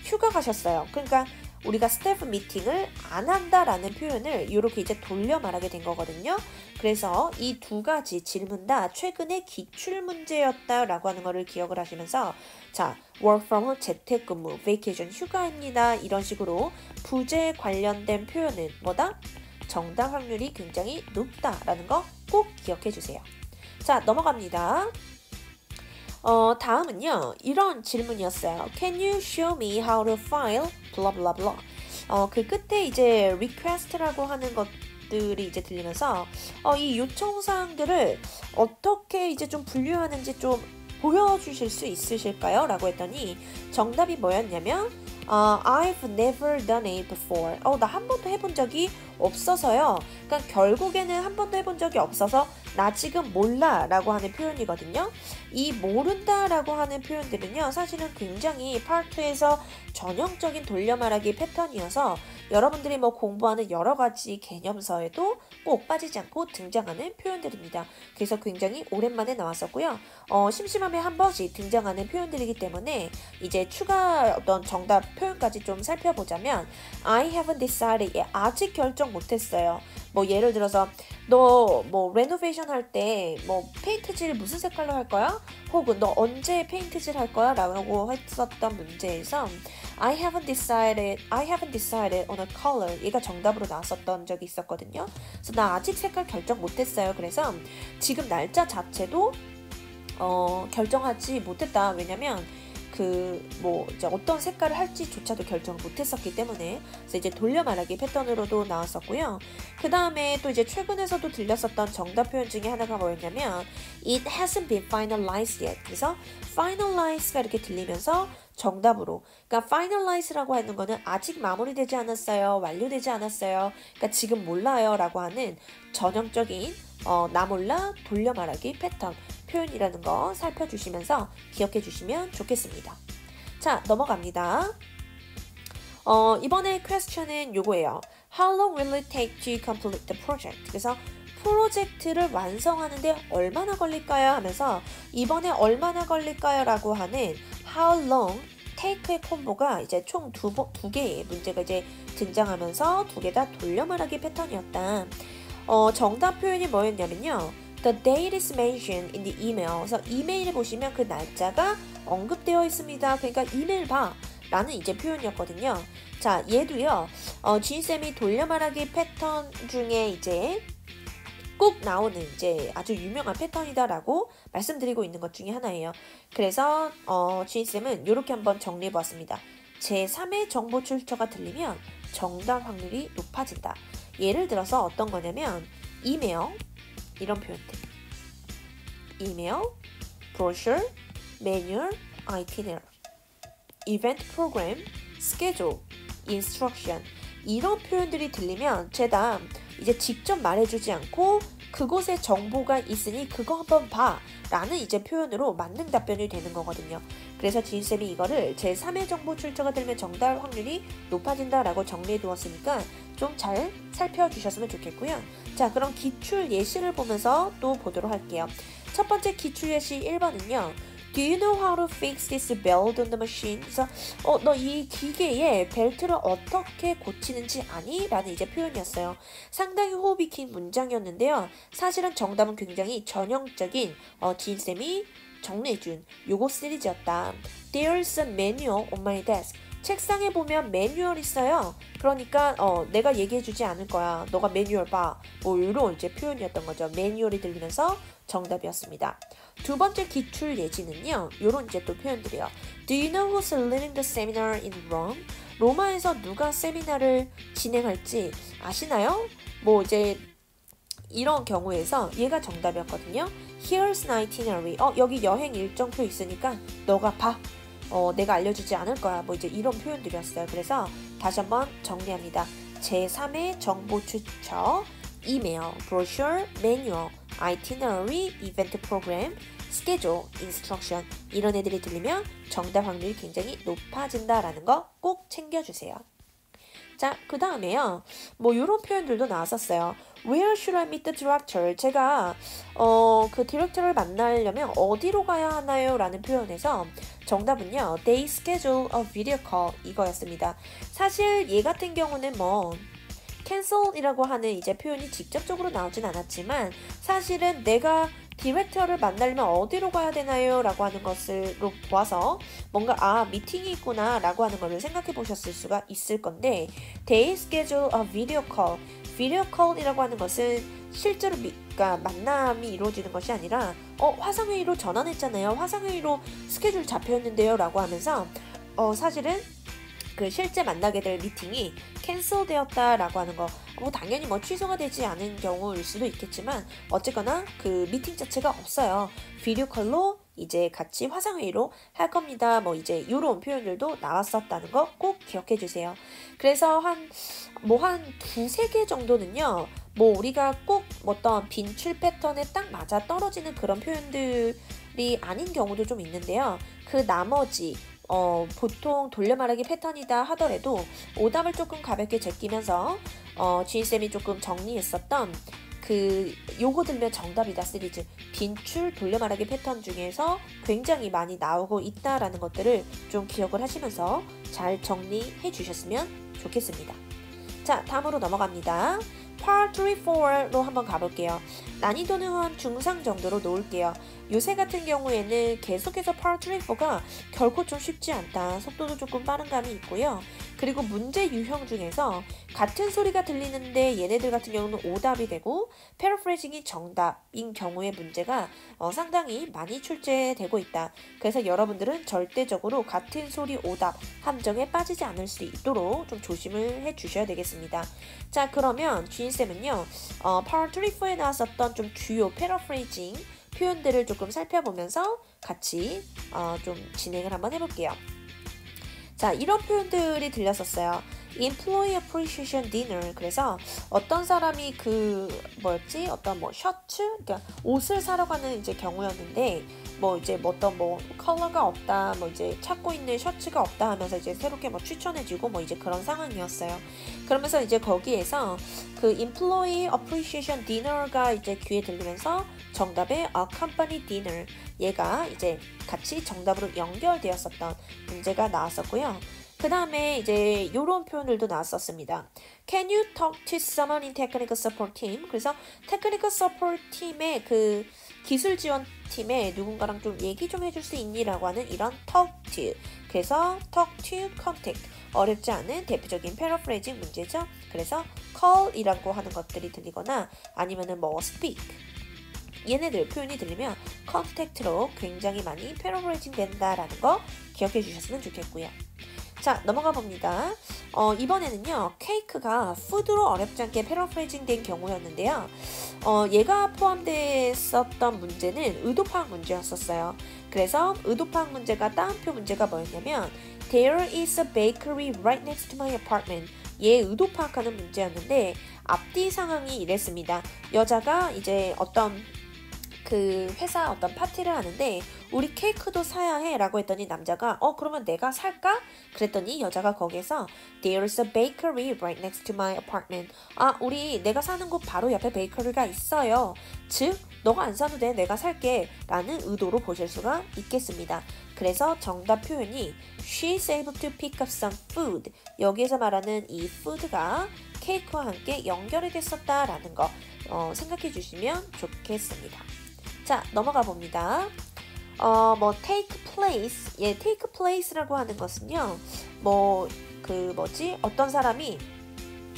휴가 가셨어요. 그러니까 우리가 스태프 미팅을 안 한다라는 표현을 이렇게 이제 돌려 말하게 된 거거든요. 그래서 이 두 가지 질문 다 최근에 기출 문제였다라고 하는 거를 기억을 하시면서 자, work from home 재택근무, vacation 휴가입니다. 이런 식으로 부재 관련된 표현은 뭐다? 정답 확률이 굉장히 높다라는 거 꼭 기억해 주세요. 자, 넘어갑니다. 다음은요. 이런 질문이었어요. Can you show me how to file blah blah blah. 그 끝에 이제 request라고 하는 것들이 이제 들리면서 이 요청사항들을 어떻게 이제 좀 분류하는지 좀 보여주실 수 있으실까요? 라고 했더니 정답이 뭐였냐면 I've never done it before. 나 한 번도 해본 적이 없어서요. 그러니까 결국에는 한 번도 해본 적이 없어서 나 지금 몰라 라고 하는 표현이거든요. 이 모른다 라고 하는 표현들은요 사실은 굉장히 파트2에서 전형적인 돌려 말하기 패턴이어서 여러분들이 뭐 공부하는 여러 가지 개념서에도 꼭 빠지지 않고 등장하는 표현들입니다. 그래서 굉장히 오랜만에 나왔었고요. 심심하면 한 번씩 등장하는 표현들이기 때문에 이제 추가 어떤 정답 표현까지 좀 살펴보자면 I haven't decided. 아직 결정 못했어요. 뭐 예를 들어서 너 뭐 레노베이션 할 때 뭐 페인트질 무슨 색깔로 할 거야? 혹은 너 언제 페인트질 할 거야? 라고 했었던 문제에서 I haven't decided on a color. 얘가 정답으로 나왔었던 적이 있었거든요. 그래서 나 아직 색깔 결정 못했어요. 그래서 지금 날짜 자체도 결정하지 못했다. 왜냐면 뭐 이제 어떤 색깔을 할지조차도 결정을 못했었기 때문에. 그래서 이제 돌려 말하기 패턴으로도 나왔었고요. 그 다음에 또 이제 최근에서도 들렸었던 정답 표현 중에 하나가 뭐였냐면 It hasn't been finalized yet. 그래서 finalize가 이렇게 들리면서 정답으로, 그러니까 finalize라고 하는 거는 아직 마무리되지 않았어요, 완료되지 않았어요, 그러니까 지금 몰라요 라고 하는 전형적인 나 몰라 돌려 말하기 패턴 표현이라는 거 살펴주시면서 기억해 주시면 좋겠습니다. 자, 넘어갑니다. 이번에 퀘스천은 요거예요. How long will it take to complete the project? 그래서 프로젝트를 완성하는데 얼마나 걸릴까요? 하면서 이번에 얼마나 걸릴까요? 라고 하는 how long take의 콤보가 이제 총 두 개의 문제가 이제 등장하면서 두 개 다 돌려 말하기 패턴이었다. 정답 표현이 뭐였냐면요. The date is mentioned in the email. 그래서 이메일에 보시면 그 날짜가 언급되어 있습니다. 그러니까 이메일 봐. 라는 이제 표현이었거든요. 자, 얘도요. 지인쌤이 돌려 말하기 패턴 중에 이제 꼭 나오는 이제 아주 유명한 패턴이다라고 말씀드리고 있는 것 중에 하나예요. 그래서 지인쌤은 이렇게 한번 정리해보았습니다. 제3의 정보 출처가 들리면 정답 확률이 높아진다. 예를 들어서 어떤 거냐면 이메일 이런 표현들. 이메일, brochure, manual, itinerary, event program, schedule, instruction 이런 표현들이 들리면 제가 이제 직접 말해주지 않고 그곳에 정보가 있으니 그거 한번 봐 라는 이제 표현으로 맞는 답변이 되는 거거든요. 그래서 지인쌤이 이거를 제3의 정보 출처가 들면 정답 확률이 높아진다 라고 정리해 두었으니까 좀 잘 살펴주셨으면 좋겠고요. 자, 그럼 기출 예시를 보면서 또 보도록 할게요. 첫 번째 기출 예시 1번은요. Do you know how to fix this belt on the machine? 그래서 너 이 기계의 벨트를 어떻게 고치는지 아니? 라는 이제 표현이었어요. 상당히 호흡이 긴 문장이었는데요. 사실은 정답은 굉장히 전형적인 지인쌤이 정리해준 요거 시리즈였다. There's a manual on my desk. 책상에 보면 매뉴얼 있어요. 그러니까 내가 얘기해주지 않을 거야. 너가 매뉴얼 봐. 뭐 이런 이제 표현이었던 거죠. 매뉴얼이 들리면서 정답이었습니다. 두 번째 기출 예지는요. 요런 이제 또 표현들이요. Do you know who's leading the seminar in Rome? 로마에서 누가 세미나를 진행할지 아시나요? 뭐 이제 이런 경우에서 얘가 정답이었거든요. Here's an itinerary. 여기 여행 일정표 있으니까 너가 봐. 내가 알려주지 않을 거야. 뭐 이제 이런 표현들이었어요. 그래서 다시 한번 정리합니다. 제3의 정보 출처, 이메일, brochure, manual, itinerary, event program, schedule, instruction 이런 애들이 들리면 정답 확률이 굉장히 높아진다라는 거 꼭 챙겨주세요. 자, 그 다음에요. 뭐 이런 표현들도 나왔었어요. Where should I meet the director? 제가 그 디렉터를 만나려면 어디로 가야 하나요? 라는 표현에서 정답은요. They schedule a video call 이거였습니다. 사실 얘 같은 경우는 뭐 cancel이라고 하는 이제 표현이 직접적으로 나오진 않았지만 사실은 내가 디렉터를 만나려면 어디로 가야 되나요? 라고 하는 것으로 보아서 뭔가 미팅이 있구나 라고 하는 것을 생각해 보셨을 수가 있을 건데 They schedule a video call. video call이라고 하는 것은 실제로 그러니까 만남이 이루어지는 것이 아니라 화상회의로 전환했잖아요. 화상회의로 스케줄 잡혀있는데요 라고 하면서 사실은 그 실제 만나게 될 미팅이 캔슬 되었다라고 하는 거 뭐 당연히 뭐 취소가 되지 않은 경우일 수도 있겠지만 어쨌거나 그 미팅 자체가 없어요. 비디오 콜로 이제 같이 화상회의로 할 겁니다. 뭐 이제 이런 표현들도 나왔었다는 거 꼭 기억해 주세요. 그래서 한 두세 개 정도는요. 뭐 우리가 꼭 어떤 빈출 패턴에 딱 맞아 떨어지는 그런 표현들이 아닌 경우도 좀 있는데요. 그 나머지 보통 돌려 말하기 패턴이다 하더라도 오답을 조금 가볍게 제끼면서 지인쌤이 조금 정리했었던 그 요거 들면 정답이다 시리즈 빈출 돌려 말하기 패턴 중에서 굉장히 많이 나오고 있다라는 것들을 좀 기억을 하시면서 잘 정리해 주셨으면 좋겠습니다. 자, 다음으로 넘어갑니다. Part 3, 4로 한번 가볼게요. 난이도는 한 중상 정도로 놓을게요. 요새 같은 경우에는 계속해서 Part 3, 4가 결코 좀 쉽지 않다. 속도도 조금 빠른 감이 있고요. 그리고 문제 유형 중에서 같은 소리가 들리는데 얘네들 같은 경우는 오답이 되고 패러프레이징이 정답인 경우의 문제가 상당히 많이 출제되고 있다. 그래서 여러분들은 절대적으로 같은 소리 오답 함정에 빠지지 않을 수 있도록 좀 조심을 해주셔야 되겠습니다. 자, 그러면 주인쌤은요. Part 3, 4에 나왔었던 좀 주요 패러프레이징 표현들을 조금 살펴보면서 같이 좀 진행을 한번 해볼게요. 자, 이런 표현들이 들렸었어요. Employee Appreciation Dinner. 그래서 어떤 사람이 어떤 셔츠, 그러니까 옷을 사러 가는 이제 경우였는데 이제 어떤 컬러가 없다, 이제 찾고 있는 셔츠가 없다 하면서 이제 새롭게 추천해주고 이제 그런 상황이었어요. 그러면서 이제 거기에서 그 Employee Appreciation Dinner가 이제 귀에 들리면서 정답의 A Company Dinner, 얘가 이제 같이 정답으로 연결되었었던 문제가 나왔었고요. 그 다음에 이제 이런 표현들도 나왔었습니다. Can you talk to someone in technical support team? 그래서 technical support 팀의 그 기술 지원 팀에 누군가랑 좀 얘기 좀 해줄 수 있니? 라고 하는 이런 talk to. 그래서 talk to, contact. 어렵지 않은 대표적인 패러프레이징 문제죠. 그래서 call이라고 하는 것들이 들리거나 아니면은 speak. 얘네들 표현이 들리면 contact로 굉장히 많이 패러프레이징 된다라는 거 기억해 주셨으면 좋겠고요. 자, 넘어가 봅니다. 이번에는요, 케이크가 푸드로 어렵지 않게 패러프레이징 된 경우였는데요. 얘가 포함됐었던 문제는 의도파악 문제였었어요. 그래서 의도파악 문제가 따옴표 문제가 뭐였냐면 There is a bakery right next to my apartment. 얘 의도파악하는 문제였는데 앞뒤 상황이 이랬습니다. 여자가 이제 어떤 그 회사 어떤 파티를 하는데 우리 케이크도 사야 해 라고 했더니 남자가 그러면 내가 살까? 그랬더니 여자가 거기에서 There's a bakery right next to my apartment. 내가 사는 곳 바로 옆에 베이커리가 있어요. 즉 너가 안 사도 돼, 내가 살게 라는 의도로 보실 수가 있겠습니다. 그래서 정답 표현이 She's able to pick up some food. 여기에서 말하는 이 food가 케이크와 함께 연결이 됐었다 라는 거 생각해 주시면 좋겠습니다. 자, 넘어가 봅니다. take place. 예, take place라고 하는 것은요, 어떤 사람이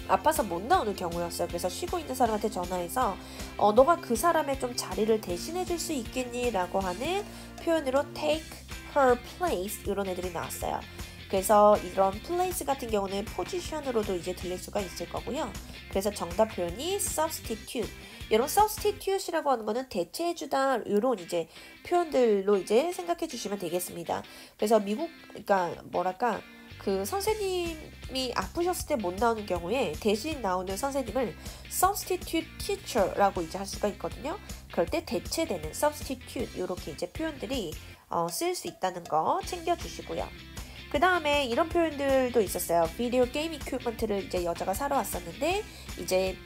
아파서 못 나오는 경우였어요. 그래서 쉬고 있는 사람한테 전화해서, 너가 그 사람의 좀 자리를 대신해 줄 수 있겠니? 라고 하는 표현으로 take her place. 이런 애들이 나왔어요. 그래서 이런 place 같은 경우는 포지션으로도 이제 들릴 수가 있을 거고요. 그래서 정답 표현이 substitute. 이런 substitute이라고 하는 거는 대체해주다, 이런 이제 표현들로 이제 생각해 주시면 되겠습니다. 그래서 그 선생님이 아프셨을 때 못 나오는 경우에 대신 나오는 선생님을 substitute teacher라고 이제 할 수가 있거든요. 그럴 때 대체되는 substitute, 이렇게 이제 표현들이 쓸 수 있다는 거 챙겨주시고요. 그 다음에 이런 표현들도 있었어요. 비디오 게임 이퀴프먼트를 이제 여자가 사러 왔었는데 이제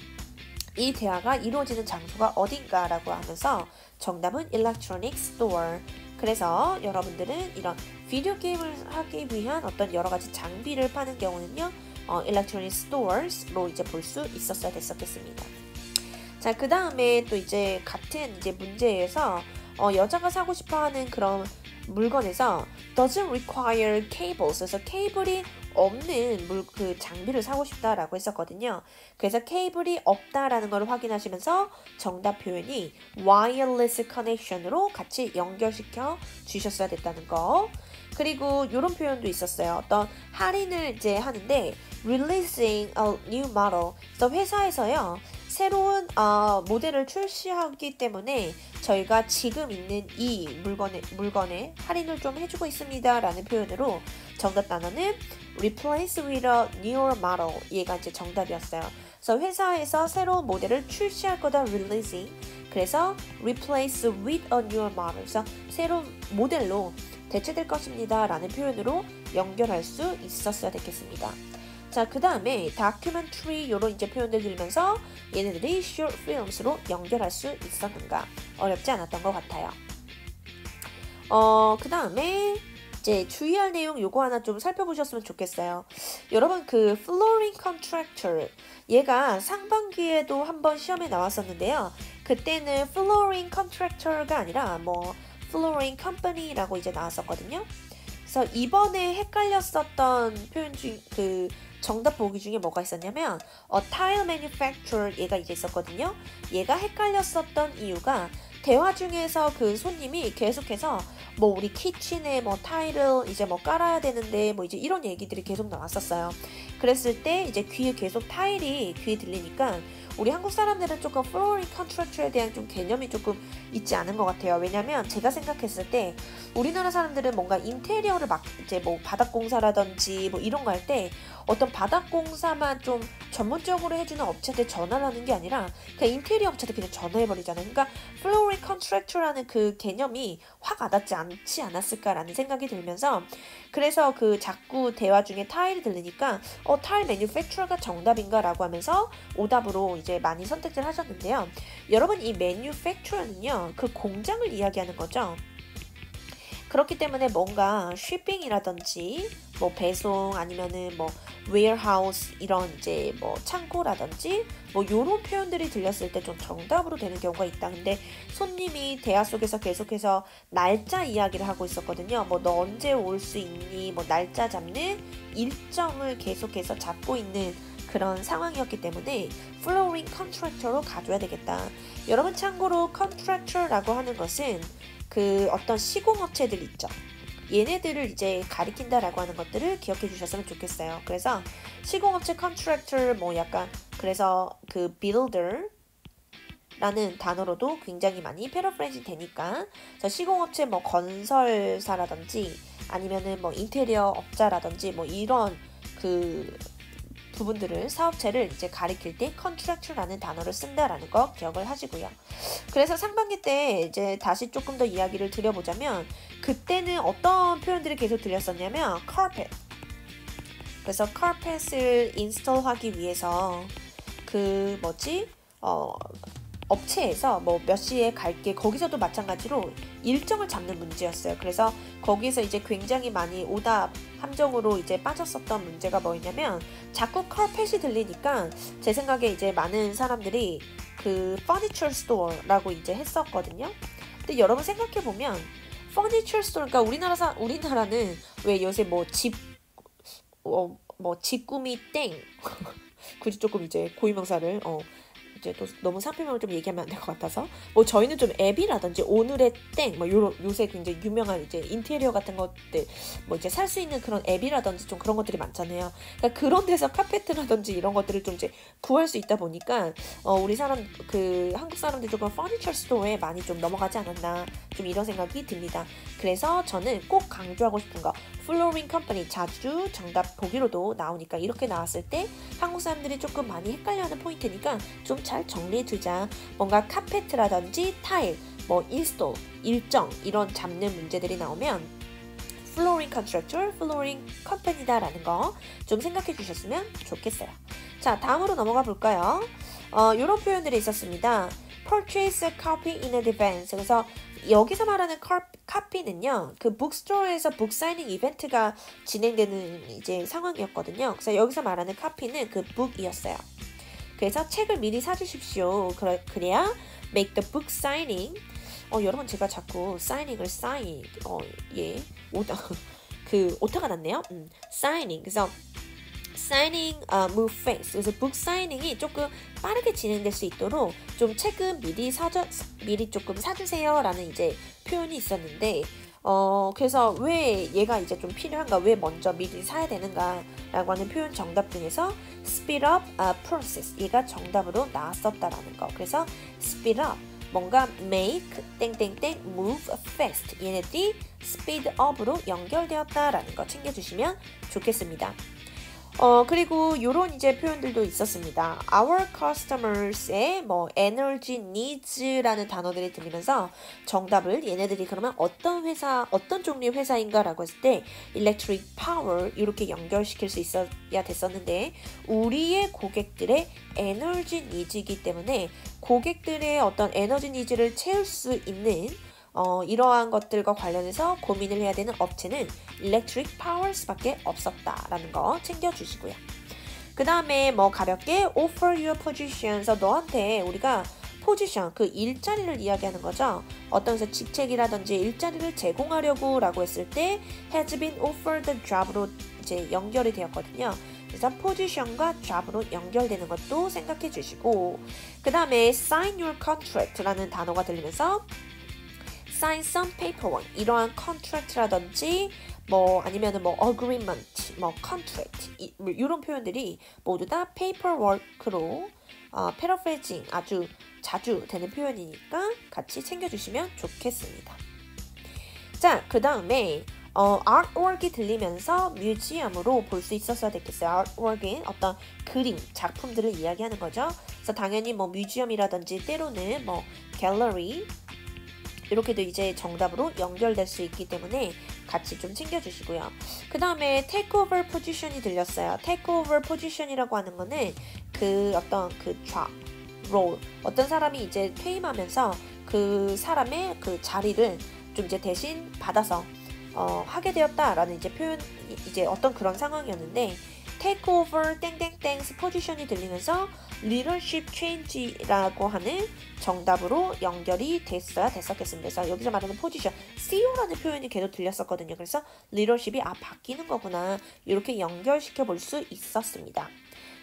이 대화가 이루어지는 장소가 어딘가라고 하면서 정답은 electronic store. 그래서 여러분들은 이런 비디오 게임을 하기 위한 어떤 여러 가지 장비를 파는 경우는요, electronic stores로 이제 볼 수 있었어야 됐었겠습니다. 자, 그 다음에 또 이제 같은 이제 문제에서 여자가 사고 싶어하는 그런 물건에서 doesn't require cables. 그래서 케이블이 없는 그 장비를 사고 싶다라고 했었거든요. 그래서 케이블이 없다라는 걸 확인하시면서 정답 표현이 wireless connection으로 같이 연결시켜 주셨어야 됐다는 거. 그리고 이런 표현도 있었어요. 어떤 할인을 이제 하는데 releasing a new model. 그래서 회사에서요, 새로운 모델을 출시하기 때문에 저희가 지금 있는 이 물건에 할인을 좀 해주고 있습니다 라는 표현으로 정답 단어는 replace with a newer model. 얘가 이제 정답이었어요. 그래서 회사에서 새로운 모델을 출시할 거다, releasing. 그래서 replace with a newer model. 그래서 새로운 모델로 대체될 것입니다 라는 표현으로 연결할 수 있었어야 됐겠습니다. 자, 그 다음에 documentary, 이런 이제 표현들 들으면서 얘네들이 short films로 연결할 수 있었는가, 어렵지 않았던 것 같아요. 그 다음에 이제 주의할 내용 요거 하나 좀 살펴보셨으면 좋겠어요. 여러분, 그 flooring contractor, 얘가 상반기에도 한번 시험에 나왔었는데요. 그때는 flooring contractor가 아니라 flooring company라고 이제 나왔었거든요. 그래서 이번에 헷갈렸었던 표현 중 그 정답 보기 중에 뭐가 있었냐면 tile manufacturer, 얘가 이제 있었거든요. 얘가 헷갈렸었던 이유가 대화 중에서 그 손님이 계속해서 우리 키친에 타일을 이제 깔아야 되는데 이제 이런 얘기들이 계속 나왔었어요. 그랬을 때 이제 귀에 계속 타일이 귀에 들리니까 우리 한국 사람들은 조금 플로어링 컨트랙트에 대한 좀 개념이 조금 있지 않은 것 같아요. 왜냐면 제가 생각했을 때 우리나라 사람들은 뭔가 인테리어를 막 이제 뭐 바닥공사라든지 뭐 이런 거 할 때 어떤 바닥공사만 좀 전문적으로 해주는 업체한테 전화를 하는 게 아니라 그냥 인테리어 업체한테 그냥 전화해버리잖아요. 그러니까 플로어링 컨트랙트라는 그 개념이 확 와닿지 않지 않았을까라는 생각이 들면서 그래서 그 자꾸 대화 중에 타일이 들리니까 타일 매뉴팩처러가 정답인가 라고 하면서 오답으로 이제 많이 선택을 하셨는데요. 여러분 이 매뉴팩처러는요 그 공장을 이야기하는 거죠. 그렇기 때문에 뭔가 shipping이라든지 뭐 배송 아니면은 뭐 warehouse 이런 이제 뭐 창고라든지 뭐 요런 표현들이 들렸을 때 좀 정답으로 되는 경우가 있다. 근데 손님이 대화 속에서 계속해서 날짜 이야기를 하고 있었거든요. 뭐 너 언제 올 수 있니? 뭐 날짜 잡는 일정을 계속해서 잡고 있는 그런 상황이었기 때문에 flooring contractor로 가줘야 되겠다. 여러분 참고로 contractor라고 하는 것은 그 어떤 시공업체들 있죠. 얘네들을 이제 가리킨다라고 하는 것들을 기억해 주셨으면 좋겠어요. 그래서 시공업체 contractor 뭐 약간 그래서 그 builder 라는 단어로도 굉장히 많이 패러프레이즈 되니까 시공업체 뭐 건설사라든지 아니면은 뭐 인테리어 업자라든지 뭐 이런 그 부분들을 사업체를 이제 가리킬 때 contractor라는 단어를 쓴다라는 거 기억을 하시고요. 그래서 상반기 때 이제 다시 조금 더 이야기를 드려보자면 그때는 어떤 표현들이 계속 들렸었냐면 carpet. 그래서 carpet을 인스톨하기 위해서 그 뭐지 업체에서 뭐 몇 시에 갈게 거기서도 마찬가지로 일정을 잡는 문제였어요. 그래서 거기서 이제 굉장히 많이 오답 함정으로 이제 빠졌었던 문제가 뭐였냐면 자꾸 카펫이 들리니까 제 생각에 이제 많은 사람들이 그 furniture store라고 이제 했었거든요. 근데 여러분 생각해 보면 furniture store 그러니까 우리나라는 왜 요새 뭐 집꾸미 땡 굳이 조금 이제 고유명사를 이제 또 너무 상표명을 좀 얘기하면 안 될 것 같아서 뭐 저희는 좀 앱이라든지 오늘의 땡 뭐 요새 굉장히 유명한 이제 인테리어 같은 것들 뭐 이제 살 수 있는 그런 앱이라든지 좀 그런 것들이 많잖아요. 그러니까 그런 데서 카페트라든지 이런 것들을 좀 이제 구할 수 있다 보니까 우리 한국 사람들이 조금 퍼니처 스토어에 많이 좀 넘어가지 않았나 좀 이런 생각이 듭니다. 그래서 저는 꼭 강조하고 싶은 거 플로어링 컴퍼니 자주 정답 보기로도 나오니까 이렇게 나왔을 때 한국 사람들이 조금 많이 헷갈려하는 포인트니까 좀 잘 정리해두자. 뭔가 카페트라든지 타일, 뭐 인스톨, 일정 이런 잡는 문제들이 나오면 플로어링 컨트랙터, 플로어링 컴퍼니다 라는 거 좀 생각해 주셨으면 좋겠어요. 자, 다음으로 넘어가 볼까요? 이런 표현들이 있었습니다. Purchase a copy in advance. 그래서 여기서 말하는 카피는요, 그 북스토어에서 북사이닝 이벤트가 진행되는 이제 상황이었거든요. 그래서 여기서 말하는 카피는 그 북이었어요. 그래서 책을 미리 사주십시오. 그래야 make the book signing. 여러분 제가 자꾸 signing을 오타가 났네요. signing. 그래서 signing move fast. 그래서 book signing이 조금 빠르게 진행될 수 있도록 좀 책은 미리 조금 사주세요라는 이제 표현이 있었는데. 그래서 왜 얘가 이제 좀 필요한가, 왜 먼저 미리 사야 되는가 라고 하는 표현 정답 중에서 speed up process 얘가 정답으로 나왔었다라는 거. 그래서 speed up 뭔가 make 땡땡땡 move fast 얘네들이 speed up으로 연결되었다라는 거 챙겨주시면 좋겠습니다. 그리고 요런 이제 표현들도 있었습니다. Our customers의 뭐 energy needs라는 단어들이 들리면서 정답을 얘네들이 그러면 어떤 종류의 회사인가 라고 했을 때 electric power 이렇게 연결시킬 수 있어야 됐었는데 우리의 고객들의 에너지 니즈이기 때문에 고객들의 어떤 에너지 니즈를 채울 수 있는 이러한 것들과 관련해서 고민을 해야 되는 업체는 Electric Powers밖에 없었다라는 거 챙겨주시고요. 그 다음에 뭐 가볍게 offer your position. 그래서 너한테 우리가 포지션, 그 일자리를 이야기하는 거죠. 어떤 직책이라든지 일자리를 제공하려고 라고 했을 때 has been offered the job로 이제 연결이 되었거든요. 그래서 포지션과 job로 연결되는 것도 생각해 주시고 그 다음에 sign your contract라는 단어가 들리면서 sign some paperwork 이러한 contract라든지 뭐 아니면은 뭐 agreement, 뭐 contract 이런 표현들이 모두 다 paperwork로 paraphrasing 아주 자주 되는 표현이니까 같이 챙겨주시면 좋겠습니다. 자, 그 다음에 artwork이 들리면서 뮤지엄으로 볼 수 있었어야 됐겠어요. artwork은 어떤 그림, 작품들을 이야기하는 거죠. 그래서 당연히 뭐 뮤지엄이라든지 때로는 뭐 갤러리 이렇게도 이제 정답으로 연결될 수 있기 때문에 같이 좀 챙겨주시고요. 그 다음에 takeover position이 들렸어요. takeover position이라고 하는 거는 그 어떤 그 drop, roll, 어떤 사람이 이제 퇴임하면서 그 사람의 그 자리를 좀 이제 대신 받아서 하게 되었다라는 이제 표현, 이제 어떤 그런 상황이었는데 takeover 땡땡땡 포지션이 들리면서 leadership change라고 하는 정답으로 연결이 됐었겠습니다. 그래서 여기서 말하는 포지션, CEO라는 표현이 계속 들렸었거든요. 그래서 leadership이 바뀌는 거구나 이렇게 연결시켜 볼 수 있었습니다.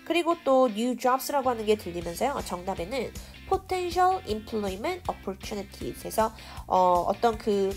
그리고 또 new jobs라고 하는 게 들리면서요. 정답에는 potential employment opportunities 해서 어떤 그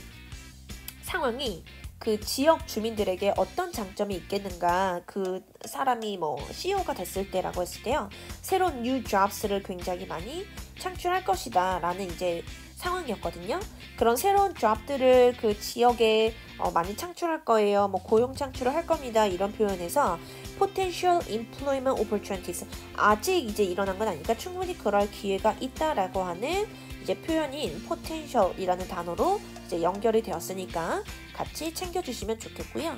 상황이 그 지역 주민들에게 어떤 장점이 있겠는가, 그 사람이 뭐 CEO가 됐을 때라고 했을 때요, 새로운 new jobs를 굉장히 많이 창출할 것이다 라는 이제 상황이었거든요. 그런 새로운 job들을 그 지역에 많이 창출할 거예요, 뭐 고용 창출을 할 겁니다, 이런 표현에서 potential employment opportunities, 아직 이제 일어난 건 아니니까 충분히 그럴 기회가 있다라고 하는 이제 표현인 potential이라는 단어로 이제 연결이 되었으니까 같이 챙겨주시면 좋겠고요.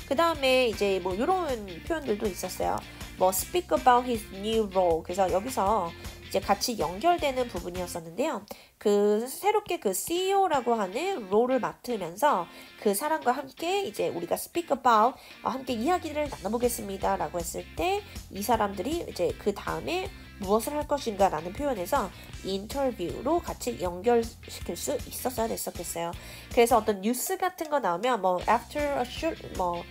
그 다음에 이제 뭐 이런 표현들도 있었어요. 뭐 speak about his new role. 그래서 여기서 이제 같이 연결되는 부분이었었는데요. 그 새롭게 그 CEO라고 하는 롤을 맡으면서 그 사람과 함께 이제 우리가 speak about 함께 이야기를 나눠보겠습니다 라고 했을 때 이 사람들이 이제 그 다음에 무엇을 할 것인가 라는 표현에서 인터뷰로 같이 연결시킬 수 있었어야 됐었겠어요. 그래서 어떤 뉴스 같은 거 나오면 뭐 after a short 뭐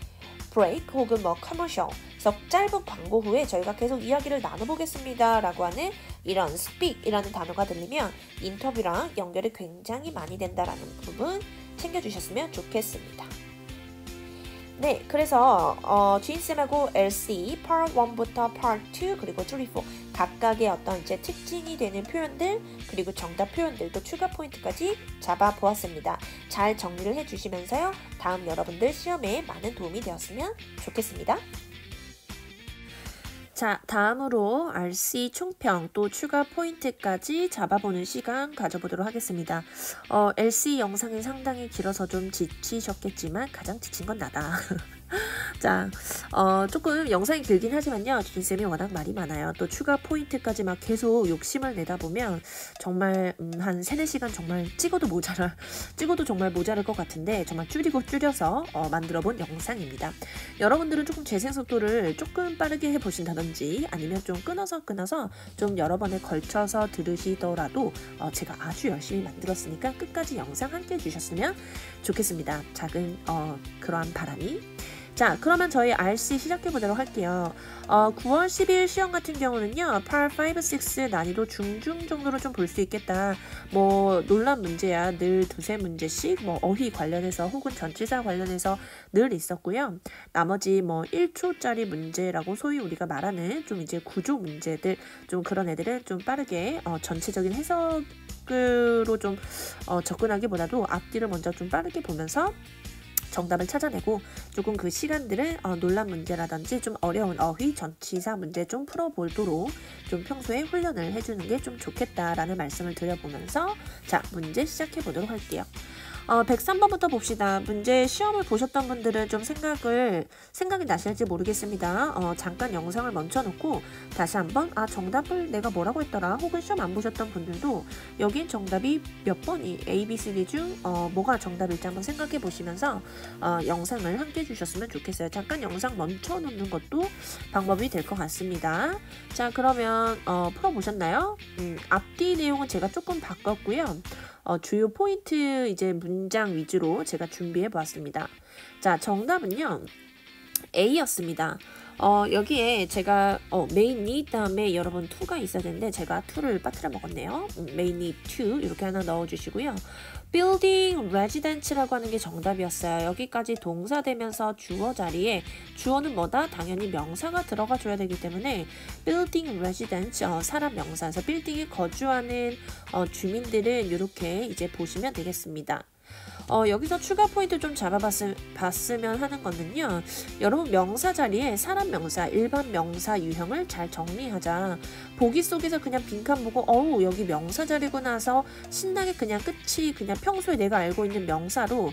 break 혹은 뭐 commercial, 그래서 짧은 광고 후에 저희가 계속 이야기를 나눠보겠습니다 라고 하는 이런 speak이라는 단어가 들리면 인터뷰랑 연결이 굉장히 많이 된다라는 부분 챙겨주셨으면 좋겠습니다. 네, 그래서 주인쌤하고 LC Part 1부터 Part 2 그리고 3, 4 각각의 어떤 이제 특징이 되는 표현들 그리고 정답 표현들 또 추가 포인트까지 잡아보았습니다. 잘 정리를 해주시면서요, 다음 여러분들 시험에 많은 도움이 되었으면 좋겠습니다. 자, 다음으로 RC 총평 또 추가 포인트까지 잡아보는 시간 가져보도록 하겠습니다. LC 영상이 상당히 길어서 좀 지치셨겠지만 가장 지친 건 나다. 자, 조금 영상이 길긴 하지만요, 주진쌤이 워낙 말이 많아요. 또 추가 포인트까지 막 계속 욕심을 내다 보면 정말 한 3-4시간 정말 찍어도 정말 모자랄 것 같은데 정말 줄여서 만들어 본 영상입니다. 여러분들은 조금 재생 속도를 조금 빠르게 해보신다든지 아니면 좀 끊어서 좀 여러 번에 걸쳐서 들으시더라도 제가 아주 열심히 만들었으니까 끝까지 영상 함께 해주셨으면 좋겠습니다. 작은 그러한 바람이. 자, 그러면 저희 RC 시작해보도록 할게요. 9월 10일 시험 같은 경우는요, Part 5, 6 난이도 중중 정도로 좀 볼 수 있겠다. 뭐 논란 문제야 늘 2-3문제씩 뭐 어휘 관련해서 혹은 전치사 관련해서 늘 있었고요. 나머지 뭐 1초짜리 문제라고 소위 우리가 말하는 좀 이제 구조 문제들, 좀 그런 애들은 좀 빠르게 전체적인 해석으로 좀 접근하기보다도 앞뒤를 먼저 좀 빠르게 보면서 정답을 찾아내고 조금 그 시간들을 논란 문제라든지 좀 어려운 어휘, 전치사 문제 좀 풀어보도록 좀 평소에 훈련을 해주는 게 좀 좋겠다라는 말씀을 드려보면서 자, 문제 시작해 보도록 할게요. 103번부터 봅시다. 문제 시험을 보셨던 분들은 좀 생각이 나실지 모르겠습니다. 잠깐 영상을 멈춰놓고 다시 한번 정답을 내가 뭐라고 했더라 혹은 시험 안 보셨던 분들도 여긴 정답이 몇 번이 A, B, C, D 중 뭐가 정답일지 한번 생각해 보시면서 영상을 함께 해주셨으면 좋겠어요. 잠깐 영상 멈춰놓는 것도 방법이 될 것 같습니다. 자, 그러면 풀어보셨나요? 앞뒤 내용은 제가 조금 바꿨고요. 주요 포인트 이제 문장 위주로 제가 준비해 보았습니다. 자, 정답은요, A였습니다. 여기에 제가 may need 다음에 여러분 to가 있어야 되는데 제가 to를 빠뜨려 먹었네요. may need to 이렇게 하나 넣어주시고요. building residence라고 하는 게 정답이었어요. 여기까지 동사 되면서 주어 자리에 주어는 뭐다? 당연히 명사가 들어가 줘야 되기 때문에 building residence 사람 명사에서 빌딩에 거주하는 주민들은 이렇게 이제 보시면 되겠습니다. 여기서 추가 포인트 좀 잡아봤으면 하는 거는요. 여러분 명사 자리에 사람 명사, 일반 명사 유형을 잘 정리하자. 보기 속에서 그냥 빈칸 보고 어우 여기 명사 자리구나 해서 신나게 그냥 끝이 그냥 평소에 내가 알고 있는 명사로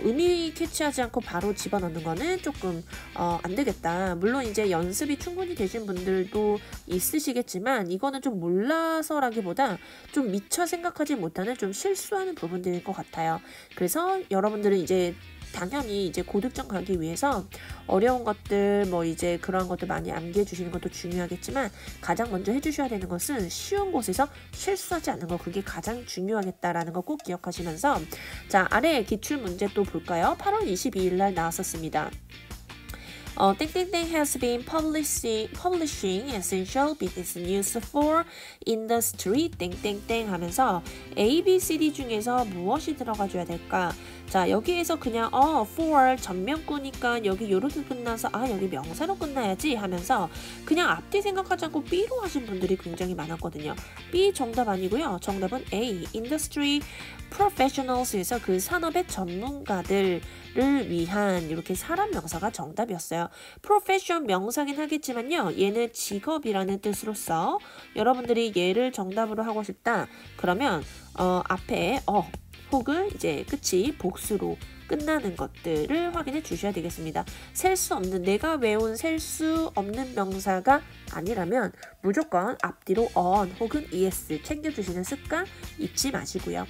의미 캐치하지 않고 바로 집어넣는 거는 조금 안 되겠다. 물론 이제 연습이 충분히 되신 분들도 있으시겠지만 이거는 좀 몰라서라기보다 좀 미처 생각하지 못하는 좀 실수하는 부분들일 것 같아요. 그래서 여러분들은 이제 당연히 이제 고득점 가기 위해서 어려운 것들 뭐 이제 그런 것들 많이 암기해 주시는 것도 중요하겠지만 가장 먼저 해주셔야 되는 것은 쉬운 곳에서 실수하지 않는 거, 그게 가장 중요하겠다라는 거 꼭 기억하시면서 자 아래 기출 문제 또 볼까요? 8월 22일 날 나왔었습니다. 땡땡땡 has been publishing essential business news for industry 땡땡땡 하면서 A, B, C, D 중에서 무엇이 들어가 줘야 될까? 자 여기에서 그냥 for 전면구니까 여기 요렇게 끝나서 여기 명사로 끝나야지 하면서 그냥 앞뒤 생각하지 않고 B로 하신 분들이 굉장히 많았거든요. B 정답 아니고요. 정답은 A, industry professionals에서 그 산업의 전문가들을 위한 이렇게 사람 명사가 정답이었어요. profession 명사긴 하겠지만요. 얘는 직업이라는 뜻으로서 여러분들이 얘를 정답으로 하고 싶다. 그러면 앞에 혹은 이제 끝이 복수로 끝나는 것들을 확인해 주셔야 되겠습니다. 셀 수 없는, 내가 외운 셀 수 없는 명사가 아니라면 무조건 앞뒤로 on 혹은 es 챙겨주시는 습관 잊지 마시고요.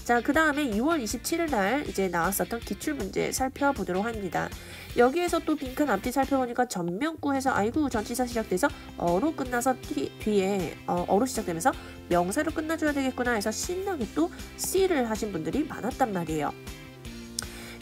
자, 그 다음에 6월 27일 날 이제 나왔었던 기출문제 살펴보도록 합니다. 여기에서 또 빈칸 앞뒤 살펴보니까 전면구에서 아이고 전치사 시작돼서 어로 끝나서 뒤에 어로 시작되면서 명사로 끝나줘야 되겠구나 해서 신나게 또 C를 하신 분들이 많았단 말이에요.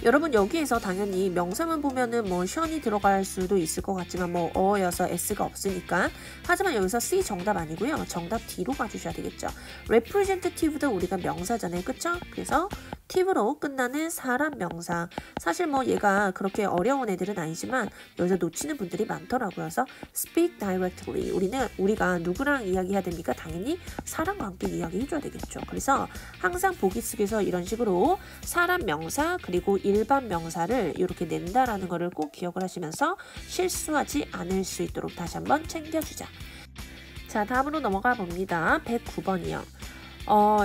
여러분 여기에서 당연히 명사만 보면은 뭐 션이 들어갈 수도 있을 것 같지만 뭐 어여서 s가 없으니까 하지만 여기서 C 정답 아니고요. 정답 D로 가주셔야 되겠죠. representative도 우리가 명사잖아요. 그쵸? 그래서 tive로 끝나는 사람 명사. 사실 뭐 얘가 그렇게 어려운 애들은 아니지만 여기서 놓치는 분들이 많더라고요. 그래서 speak directly. 우리가 누구랑 이야기해야 됩니까? 당연히 사람과 함께 이야기해줘야 되겠죠. 그래서 항상 보기 속에서 이런 식으로 사람 명사 그리고 일반 명사를 이렇게 낸다라는 거를 꼭 기억을 하시면서 실수하지 않을 수 있도록 다시 한번 챙겨주자. 자, 다음으로 넘어가 봅니다. 109번이요.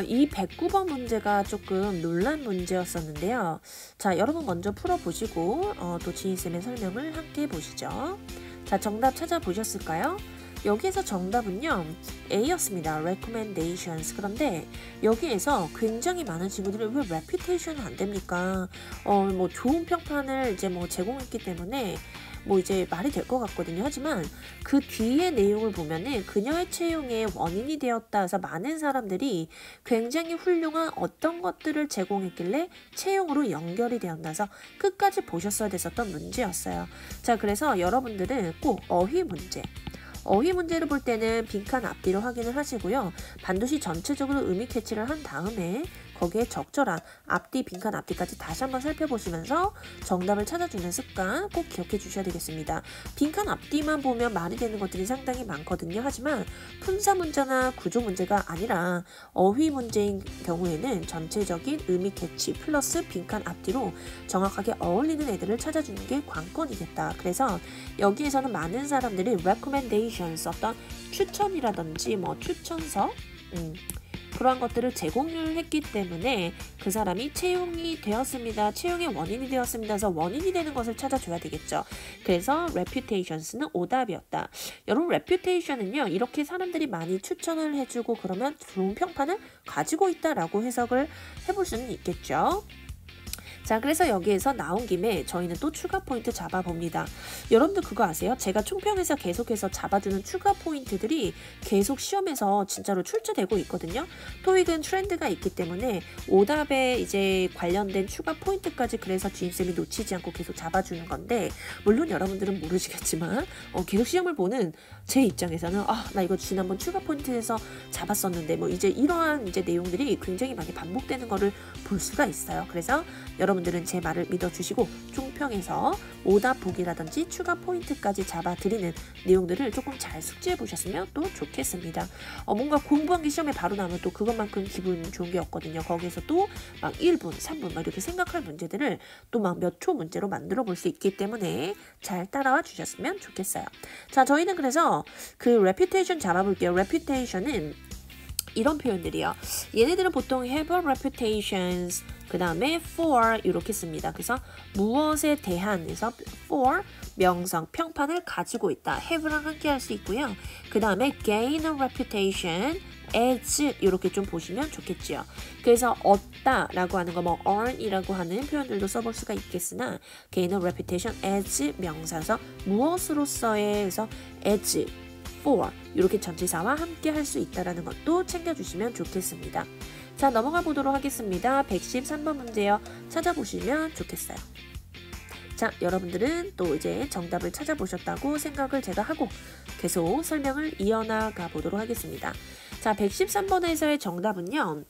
이 109번 문제가 조금 논란 문제였었는데요. 자, 여러분 먼저 풀어보시고 또 지인쌤의 설명을 함께 해보시죠. 자, 정답 찾아보셨을까요? 여기에서 정답은요 A였습니다. recommendations. 그런데 여기에서 굉장히 많은 친구들이 왜 reputation 안 됩니까? 뭐 좋은 평판을 이제 뭐 제공했기 때문에 뭐 이제 말이 될 것 같거든요. 하지만 그 뒤에 내용을 보면은 그녀의 채용의 원인이 되었다 해서 많은 사람들이 굉장히 훌륭한 어떤 것들을 제공했길래 채용으로 연결이 되었나서 끝까지 보셨어야 됐었던 문제였어요. 자, 그래서 여러분들은 꼭 어휘 문제를 볼 때는 빈칸 앞뒤로 확인을 하시고요. 반드시 전체적으로 의미 캐치를 한 다음에 거기에 적절한 앞뒤, 빈칸 앞뒤까지 다시 한번 살펴보시면서 정답을 찾아주는 습관 꼭 기억해 주셔야 되겠습니다. 빈칸 앞뒤만 보면 말이 되는 것들이 상당히 많거든요. 하지만 품사 문제나 구조 문제가 아니라 어휘 문제인 경우에는 전체적인 의미 캐치 플러스 빈칸 앞뒤로 정확하게 어울리는 애들을 찾아주는 게 관건이겠다. 그래서 여기에서는 많은 사람들이 recommendations, 어떤 추천이라든지 뭐 추천서 그러한 것들을 제공을 했기 때문에 그 사람이 채용이 되었습니다. 채용의 원인이 되었습니다. 그래서 원인이 되는 것을 찾아줘야 되겠죠. 그래서 reputations는 오답이었다. 여러분 reputation은요. 이렇게 사람들이 많이 추천을 해주고 그러면 좋은 평판을 가지고 있다라고 해석을 해볼 수는 있겠죠. 자, 그래서 여기에서 나온 김에 저희는 또 추가 포인트 잡아봅니다. 여러분들 그거 아세요? 제가 총평에서 계속해서 잡아주는 추가 포인트들이 계속 시험에서 진짜로 출제되고 있거든요. 토익은 트렌드가 있기 때문에 오답에 이제 관련된 추가 포인트까지 그래서 주임쌤이 놓치지 않고 계속 잡아주는 건데, 물론 여러분들은 모르시겠지만 계속 시험을 보는 제 입장에서는 나 이거 지난번 추가 포인트에서 잡았었는데 뭐 이제 이러한 이제 내용들이 굉장히 많이 반복되는 거를 볼 수가 있어요. 그래서 여러분들은 제 말을 믿어주시고 총평에서 오답 보기라든지 추가 포인트까지 잡아드리는 내용들을 조금 잘 숙지해 보셨으면 또 좋겠습니다. 뭔가 공부한 게 시험에 바로 나오면 또 그것만큼 기분 좋은 게 없거든요. 거기에서 또 막 1분, 3분 막 이렇게 생각할 문제들을 또 막 몇 초 문제로 만들어 볼 수 있기 때문에 잘 따라와 주셨으면 좋겠어요. 자, 저희는 그래서 그 reputation 잡아볼게요. reputation은 이런 표현들이요. 얘네들은 보통 have a reputations, 그 다음에 for 이렇게 씁니다. 그래서 무엇에 대한에서 for 명성, 평판을 가지고 있다. have랑 함께 할 수 있고요. 그 다음에 gain a reputation as 이렇게 좀 보시면 좋겠지요. 그래서 얻다라고 하는 거 뭐 earn이라고 하는 표현들도 써볼 수가 있겠으나 gain a reputation as 명사에서 무엇으로서에서 as for 이렇게 전치사와 함께 할 수 있다는 것도 챙겨주시면 좋겠습니다. 자, 넘어가 보도록 하겠습니다. 113번 문제요. 찾아보시면 좋겠어요. 자, 여러분들은 또 이제 정답을 찾아보셨다고 생각을 제가 하고 계속 설명을 이어나가 보도록 하겠습니다. 자, 113번에서의 정답은요.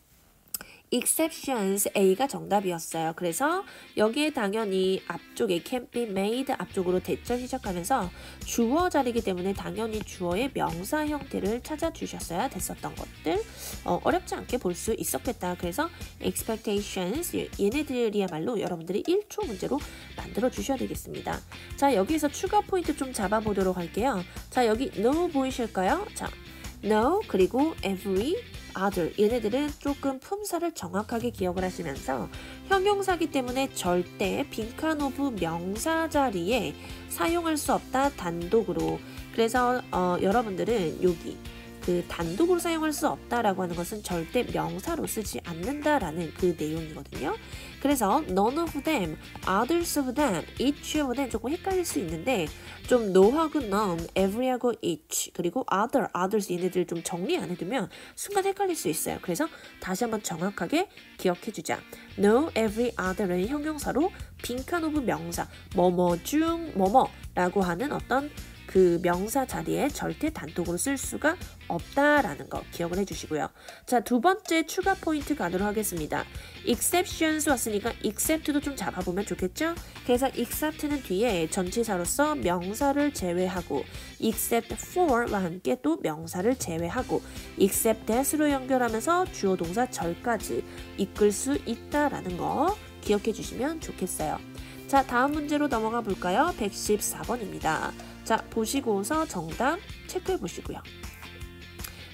exceptions A가 정답이었어요. 그래서 여기에 당연히 앞쪽에 can be made 앞쪽으로 대절 시작하면서 주어 자리이기 때문에 당연히 주어의 명사 형태를 찾아주셨어야 됐었던 것들 어렵지 않게 볼 수 있었겠다. 그래서 expectations 얘네들이야말로 여러분들이 1초 문제로 만들어 주셔야 되겠습니다. 자, 여기에서 추가 포인트 좀 잡아보도록 할게요. 자, 여기 no 보이실까요? 자, no 그리고 every other 얘네들은 조금 품사를 정확하게 기억을 하시면서 형용사기 때문에 절대 빈칸 오브 명사 자리에 사용할 수 없다. 단독으로. 그래서 여러분들은 여기 그 단독으로 사용할 수 없다라고 하는 것은 절대 명사로 쓰지 않는다라는 그 내용이거든요. 그래서 none of them, others of them, each of them 조금 헷갈릴 수 있는데 좀 no하고 none, every하고 each, 그리고 others 얘네들 좀 정리 안 해두면 순간 헷갈릴 수 있어요. 그래서 다시 한번 정확하게 기억해주자. no, every, other은 형용사로 빈칸 오브 명사, 뭐뭐 중 뭐뭐라고 하는 어떤 그 명사 자리에 절대 단독으로 쓸 수가 없다라는 거 기억을 해주시고요. 자, 두 번째 추가 포인트 가도록 하겠습니다. exceptions 왔으니까 except도 좀 잡아보면 좋겠죠? 그래서 except는 뒤에 전치사로서 명사를 제외하고 except for와 함께 또 명사를 제외하고 except that으로 연결하면서 주어 동사 절까지 이끌 수 있다라는 거 기억해 주시면 좋겠어요. 자, 다음 문제로 넘어가 볼까요? 114번입니다. 자, 보시고서 정답 체크해 보시고요.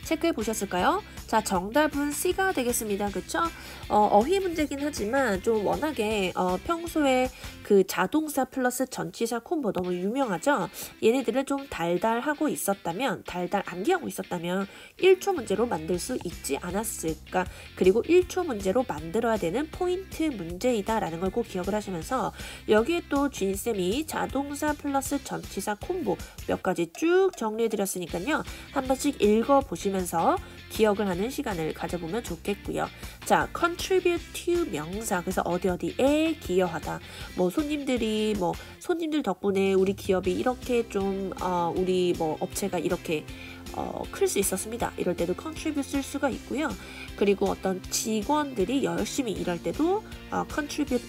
체크해 보셨을까요? 자, 정답은 C가 되겠습니다. 그쵸? 어휘 문제긴 하지만 좀 워낙에 평소에 그 자동사 플러스 전치사 콤보 너무 유명하죠? 얘네들을 좀 달달하고 있었다면, 달달 암기하고 있었다면 1초 문제로 만들 수 있지 않았을까? 그리고 1초 문제로 만들어야 되는 포인트 문제이다 라는 걸 꼭 기억을 하시면서 여기에 또 주인쌤이 자동사 플러스 전치사 콤보 몇 가지 쭉 정리해 드렸으니까요. 한 번씩 읽어보시면서 기억을 하는 시간을 가져보면 좋겠고요. 자, contribute to 명사. 그래서 어디에 기여하다. 뭐 손님들 덕분에 우리 기업이 이렇게 좀 우리 뭐 업체가 이렇게 클 수 있었습니다. 이럴 때도 contribute 쓸 수가 있고요. 그리고 어떤 직원들이 열심히 일할 때도 contribute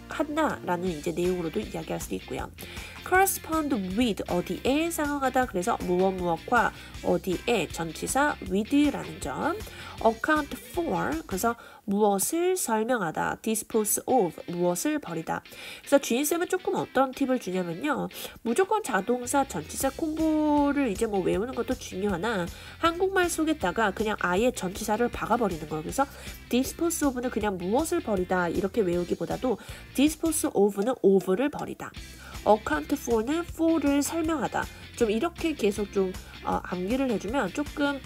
한다라는 이제 내용으로도 이야기할 수 있고요. correspond with 어디에 상응하다. 그래서 무엇과 어디에 전치사 with라는 점. account for 그래서 무엇을 설명하다. dispose of 무엇을 버리다. 그래서 주인쌤은 조금 어떤 팁을 주냐면요. 무조건 자동사 전치사 콤보를 이제 뭐 외우는 것도 중요하나 한국말 속에다가 그냥 아예 전치사를 박아버리는 거예요. 그래서 dispose of는 그냥 무엇을 버리다 이렇게 외우기보다도 dispose of는 of를 버리다. account for는 for를 설명하다. 좀 이렇게 계속 좀 암기를 해주면 조금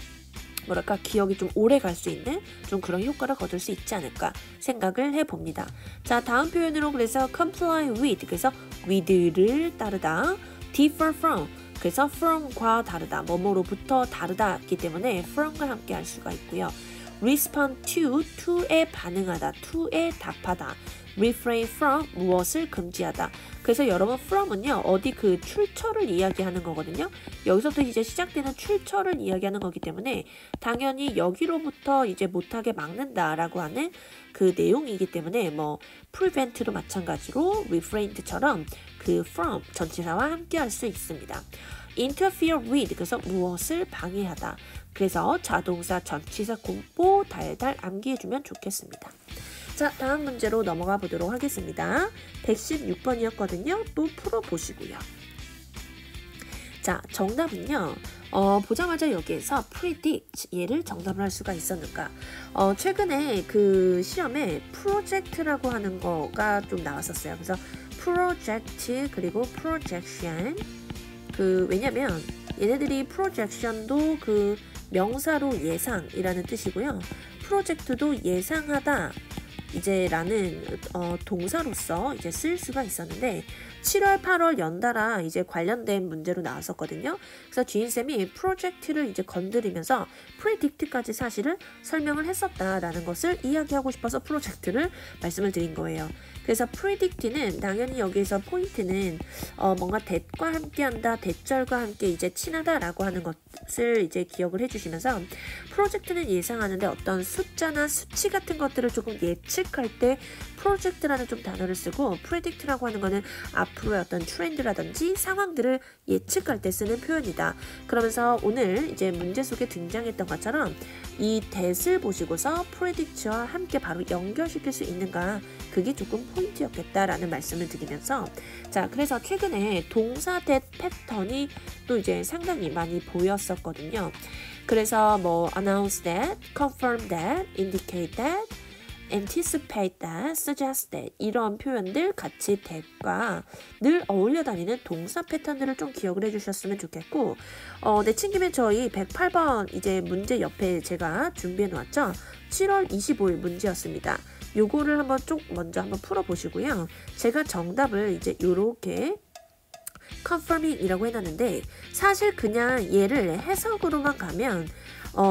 뭐랄까 기억이 좀 오래 갈 수 있는 좀 그런 효과를 거둘 수 있지 않을까 생각을 해봅니다. 자, 다음 표현으로 그래서 comply with, 그래서 with를 따르다, differ from, 그래서 from과 다르다, 뭐뭐로부터 다르다기 때문에 from과 함께 할 수가 있고요. respond to에 반응하다, to에 답하다, refrain from, 무엇을 금지하다. 그래서 여러분 from은요, 어디 그 출처를 이야기하는 거거든요. 여기서부터 이제 시작되는 출처를 이야기하는 거기 때문에 당연히 여기로부터 이제 못하게 막는다라고 하는 그 내용이기 때문에 뭐 prevent도 마찬가지로 refrain처럼 그 from 전치사와 함께 할 수 있습니다. interfere with, 그래서 무엇을 방해하다. 그래서 자동사 전치사 공보 달달 암기해주면 좋겠습니다. 자, 다음 문제로 넘어가 보도록 하겠습니다. 116번이었거든요. 또 풀어보시고요. 자, 정답은요. 보자마자 여기에서 predict, 얘를 정답을 할 수가 있었는가. 최근에 그 시험에 프로젝트라고 하는 거가 좀 나왔었어요. 그래서 project 그리고 projection. 왜냐면 얘네들이 projection도 그 명사로 예상이라는 뜻이고요. 프로젝트도 예상하다 이제 라는 동사로서 이제 쓸 수가 있었는데 7월, 8월 연달아 이제 관련된 문제로 나왔었거든요. 그래서 지인쌤이 프로젝트를 이제 건드리면서 predict까지 사실은 설명을 했었다라는 것을 이야기하고 싶어서 프로젝트를 말씀을 드린 거예요. 그래서 predict는 당연히 여기에서 포인트는 뭔가 that과 함께한다, that절과 함께 이제 친하다라고 하는 것을 이제 기억을 해주시면서 프로젝트는 예상하는데 어떤 숫자나 수치 같은 것들을 조금 예측할 때 프로젝트라는 좀 단어를 쓰고 predict라고 하는 거는 앞으로의 어떤 트렌드라든지 상황들을 예측할 때 쓰는 표현이다. 그러면서 오늘 이제 문제 속에 등장했던 것처럼 이 that을 보시고서 predict와 함께 바로 연결시킬 수 있는가, 그게 조금 포인트였겠다라는 말씀을 드리면서 자, 그래서 최근에 동사 that 패턴이 또 이제 상당히 많이 보였었거든요. 그래서 뭐 announce that, confirm that, indicate that, anticipate that, suggest that 이런 표현들 같이 that과 늘 어울려 다니는 동사 패턴들을 좀 기억을 해주셨으면 좋겠고 내친김에 저희 108번 이제 문제 옆에 제가 준비해 놓았죠. 7월 25일 문제였습니다. 요거를 한번 먼저 한번 풀어보시고요. 제가 정답을 이제 요렇게 confirming이라고 해놨는데 사실 그냥 얘를 해석으로만 가면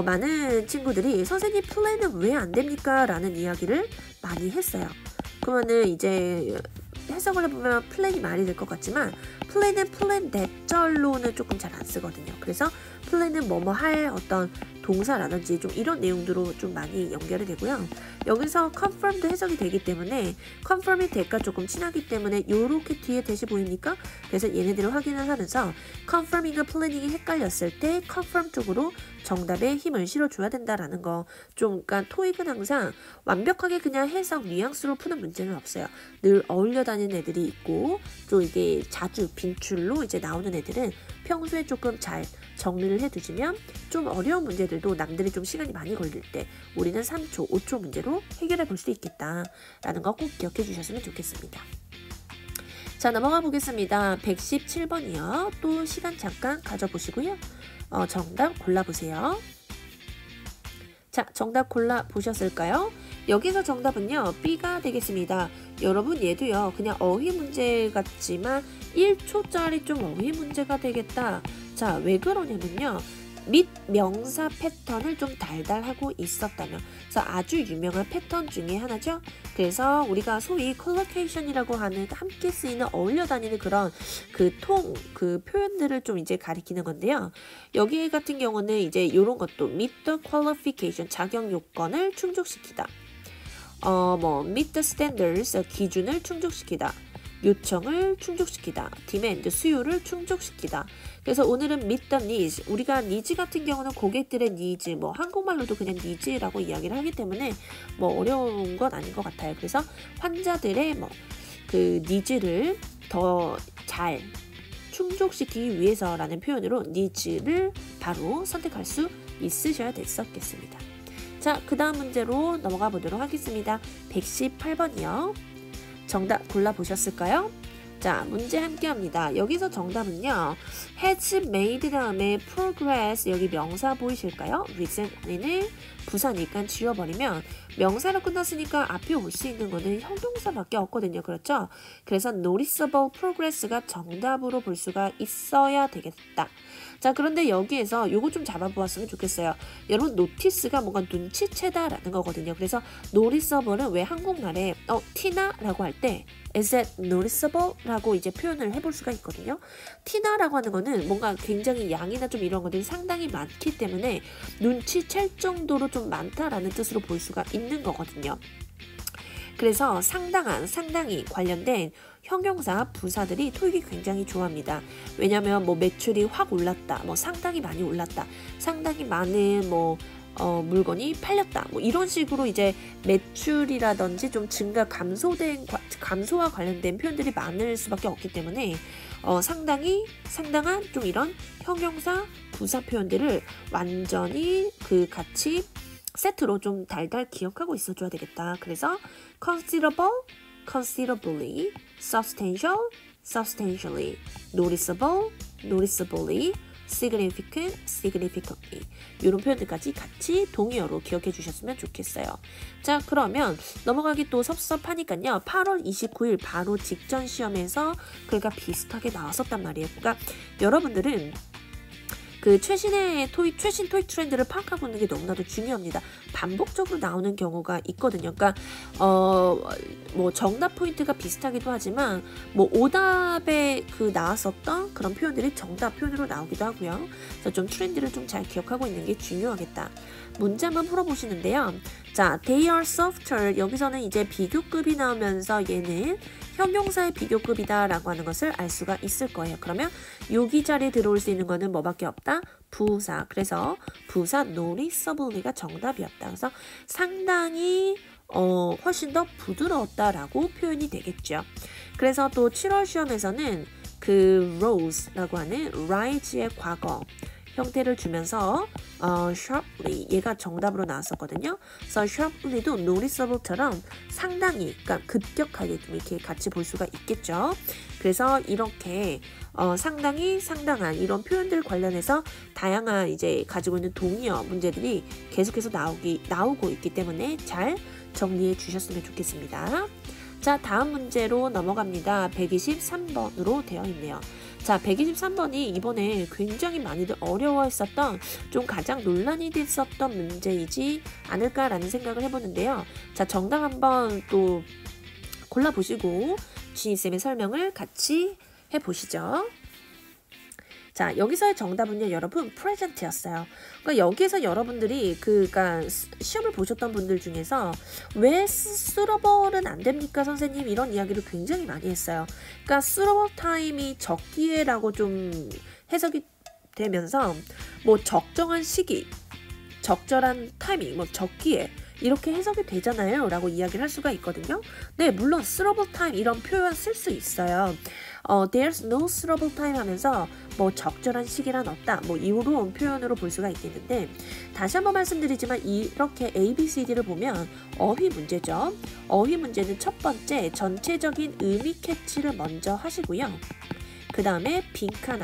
많은 친구들이 선생님 플랜은 왜 안 됩니까? 라는 이야기를 많이 했어요. 그러면은 이제 해석을 해보면 플랜이 말이 될 것 같지만 플랜은 플랜 that절로는 조금 잘 안 쓰거든요. 그래서 플랜은 뭐뭐 할 어떤 동사라든지 좀 이런 내용들로 좀 많이 연결이 되고요. 여기서 confirm도 해석이 되기 때문에 confirm이 that과 조금 친하기 때문에 요렇게 뒤에 that이 보입니까? 그래서 얘네들을 확인을 하면서 confirming과 planning이 헷갈렸을 때 confirm 쪽으로 정답에 힘을 실어줘야 된다라는 거. 좀 그러니까 토익은 항상 완벽하게 그냥 해석 뉘앙스로 푸는 문제는 없어요. 늘 어울려 다니는 애들이 있고 또 이게 자주 빈출로 이제 나오는 애들은 평소에 조금 잘 정리를 해두시면 좀 어려운 문제들도 남들이 좀 시간이 많이 걸릴 때 우리는 3초, 5초 문제로 해결해 볼 수 있겠다라는 거 꼭 기억해 주셨으면 좋겠습니다. 자, 넘어가 보겠습니다. 117번이요. 또 시간 잠깐 가져보시고요. 정답 골라보세요. 자, 정답 골라보셨을까요? 여기서 정답은요, B가 되겠습니다. 여러분 얘도요, 그냥 어휘 문제 같지만 1초짜리 좀 어휘 문제가 되겠다. 자, 왜 그러냐면요. 및 명사 패턴을 좀 달달하고 있었다면, 그래서 아주 유명한 패턴 중에 하나죠. 그래서 우리가 소위 컬러케이션이라고 하는 함께 쓰이는 어울려 다니는 그런 그 표현들을 좀 이제 가리키는 건데요. 여기 같은 경우는 이제 이런 것도 meet the qualification, 자격 요건을 충족시키다. meet the standards, 기준을 충족시키다. 요청을 충족시키다. demand, 수요를 충족시키다. 그래서 오늘은 meet the needs, 우리가 needs 같은 경우는 고객들의 needs, 한국말로도 그냥 needs라고 이야기를 하기 때문에 어려운 건 아닌 것 같아요. 그래서 환자들의 그 needs를 더 잘 충족시키기 위해서라는 표현으로 needs를 바로 선택할 수 있으셔야 됐었겠습니다. 자, 그 다음 문제로 넘어가 보도록 하겠습니다. 118번이요. 정답 골라보셨을까요? 자, 문제 함께 합니다. 여기서 정답은요. has made 다음에 progress 여기 명사 보이실까요? recently는 부사니까 지워버리면 명사로 끝났으니까 앞에 올 수 있는 거는 형용사밖에 없거든요. 그렇죠? 그래서 noticeable progress가 정답으로 볼 수가 있어야 되겠다. 자, 그런데 여기에서 요거 좀 잡아보았으면 좋겠어요. 여러분, 노티스가 뭔가 눈치채다라는 거거든요. 그래서 noticeable은 왜 한국말에 티나라고 할 때 is it noticeable? 라고 이제 표현을 해볼 수가 있거든요. 티나라고 하는 거는 뭔가 굉장히 양이나 좀 이런 것들이 상당히 많기 때문에 눈치챌 정도로 좀 많다라는 뜻으로 볼 수가 있는 거거든요. 그래서 상당히 관련된 형용사, 부사들이 토익이 굉장히 좋아합니다. 왜냐면 뭐 매출이 확 올랐다, 뭐 상당히 많이 올랐다, 상당히 많은 물건이 팔렸다, 뭐 이런 식으로 이제 매출이라든지 좀 증가 감소와 관련된 표현들이 많을 수밖에 없기 때문에 상당한 좀 이런 형용사, 부사 표현들을 완전히 같이 세트로 좀 달달 기억하고 있어줘야 되겠다. 그래서 considerable, considerably, substantial, substantially, noticeable, noticeably, significant, significantly 이런 표현들까지 같이 동의어로 기억해 주셨으면 좋겠어요. 자, 그러면 넘어가기 또 섭섭하니까요. 8월 29일 바로 직전 시험에서 그가 비슷하게 나왔었단 말이에요. 그러니까 여러분들은 최신 토익 트렌드를 파악하고 있는 게 너무나도 중요합니다. 반복적으로 나오는 경우가 있거든요. 그러니까 뭐 정답 포인트가 비슷하기도 하지만 뭐 오답에 나왔었던 그런 표현들이 정답 표현으로 나오기도 하고요. 그래서 좀 트렌드를 좀 잘 기억하고 있는 게 중요하겠다. 문제 한번 풀어보시는데요. 자, they are softer. 여기서는 이제 비교급이 나오면서 얘는 형용사의 비교급이다 라고 하는 것을 알 수가 있을 거예요. 그러면 여기 자리에 들어올 수 있는 거는 뭐밖에 없다? 부사. 그래서 부사 noticeably가 정답이었다. 그래서 상당히 훨씬 더 부드러웠다라고 표현이 되겠죠. 그래서 또 7월 시험에서는 rose라고 하는 rise의 과거 형태를 주면서 sharply 얘가 정답으로 나왔었거든요. 그래서 sharply도 noticeable처럼 상당히, 그러니까 급격하게 좀 이렇게 같이 볼 수가 있겠죠. 그래서 이렇게 상당한 이런 표현들 관련해서 다양한 이제 가지고 있는 동의어 문제들이 계속해서 나오고 있기 때문에 잘 정리해 주셨으면 좋겠습니다. 자, 다음 문제로 넘어갑니다. 123번으로 되어 있네요. 자, 123번이 이번에 굉장히 많이들 어려워했었던, 좀 가장 논란이 됐었던 문제이지 않을까라는 생각을 해보는데요. 자, 정답 한번 또 골라보시고 지희쌤의 설명을 같이 해보시죠. 자, 여기서의 정답은요, 여러분, present였어요. 그러니까 여기에서 여러분들이 그러니까 시험을 보셨던 분들 중에서 왜 suitable은 안 됩니까, 선생님? 이런 이야기를 굉장히 많이 했어요. 그러니까 suitable time이 적기에라고 좀 해석이 되면서 뭐 적정한 시기, 적절한 타이밍, 뭐 적기에 이렇게 해석이 되잖아요 라고 이야기를 할 수가 있거든요. 네, 물론 suitable time 이런 표현 쓸 수 있어요. There's no suitable time 하면서 뭐 적절한 시기란 없다, 뭐 이런 표현으로 볼 수가 있겠는데, 다시 한번 말씀드리지만 이렇게 A, B, C, D를 보면 어휘 문제죠. 어휘 문제는 첫 번째 전체적인 의미 캐치를 먼저 하시고요. 그 다음에 빈칸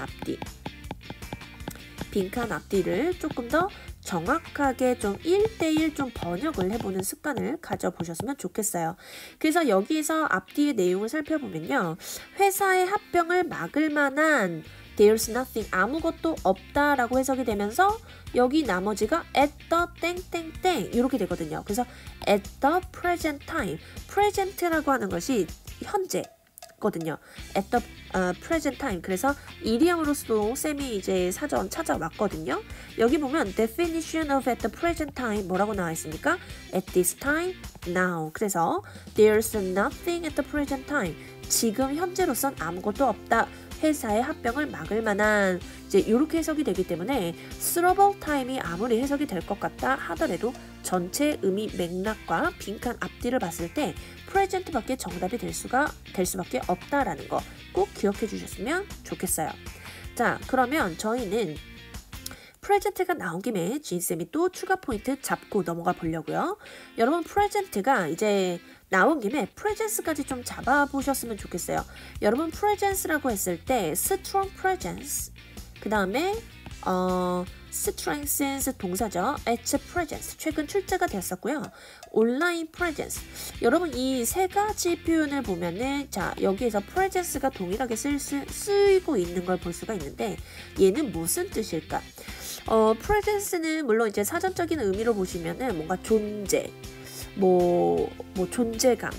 앞뒤를 조금 더 정확하게 좀 1대1 좀 번역을 해보는 습관을 가져보셨으면 좋겠어요. 그래서 여기에서 앞뒤의 내용을 살펴보면요. 회사의 합병을 막을 만한 there's nothing, 아무것도 없다라고 해석이 되면서 여기 나머지가 at the 땡땡땡 이렇게 되거든요. 그래서 at the present time, present라고 하는 것이 현재 거든요. at the present time. 그래서 이리함으로써 쌤이 이제 사전 찾아왔거든요. 여기 보면 definition of at the present time 뭐라고 나와 있습니까? at this time, now. 그래서 there's nothing at the present time. 지금 현재로선 아무것도 없다. 회사의 합병을 막을 만한, 이제 이렇게 해석이 되기 때문에 suitable time이 아무리 해석이 될 것 같다 하더라도 전체 의미 맥락과 빈칸 앞뒤를 봤을 때 present밖에 정답이 될 수밖에 없다라는 거 꼭 기억해 주셨으면 좋겠어요. 자, 그러면 저희는 present가 나온 김에 지인쌤이 또 추가 포인트 잡고 넘어가 보려고요. 여러분, present가 이제 나온 김에 presence까지 좀 잡아보셨으면 좋겠어요. 여러분 presence라고 했을 때 strong presence, 그 다음에 strengthens 동사죠. at presence, 최근 출제가 됐었고요. online presence, 여러분 이 세 가지 표현을 보면은 자 여기에서 presence가 동일하게 쓰이고 있는 걸 볼 수가 있는데 얘는 무슨 뜻일까? presence는 물론 이제 사전적인 의미로 보시면은 뭔가 존재, 뭐 존재감,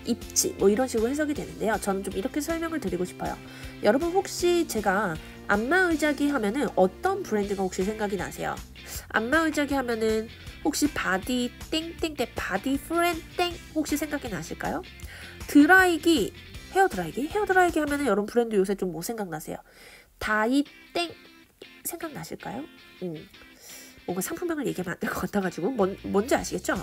입지 뭐 이런 식으로 해석이 되는데요. 저는 좀 이렇게 설명을 드리고 싶어요. 여러분 혹시 제가 안마의자기 하면은 어떤 브랜드가 혹시 생각이 나세요? 안마의자기 하면은 혹시 바디 땡땡땡 바디 프렌 땡 혹시 생각이 나실까요? 드라이기, 헤어드라이기 하면은 여러분 브랜드 요새 좀 뭐 생각나세요? 다이 땡 생각나실까요? 뭔가 상품명을 얘기하면 안 될 것 같아가지고 뭔지 아시겠죠?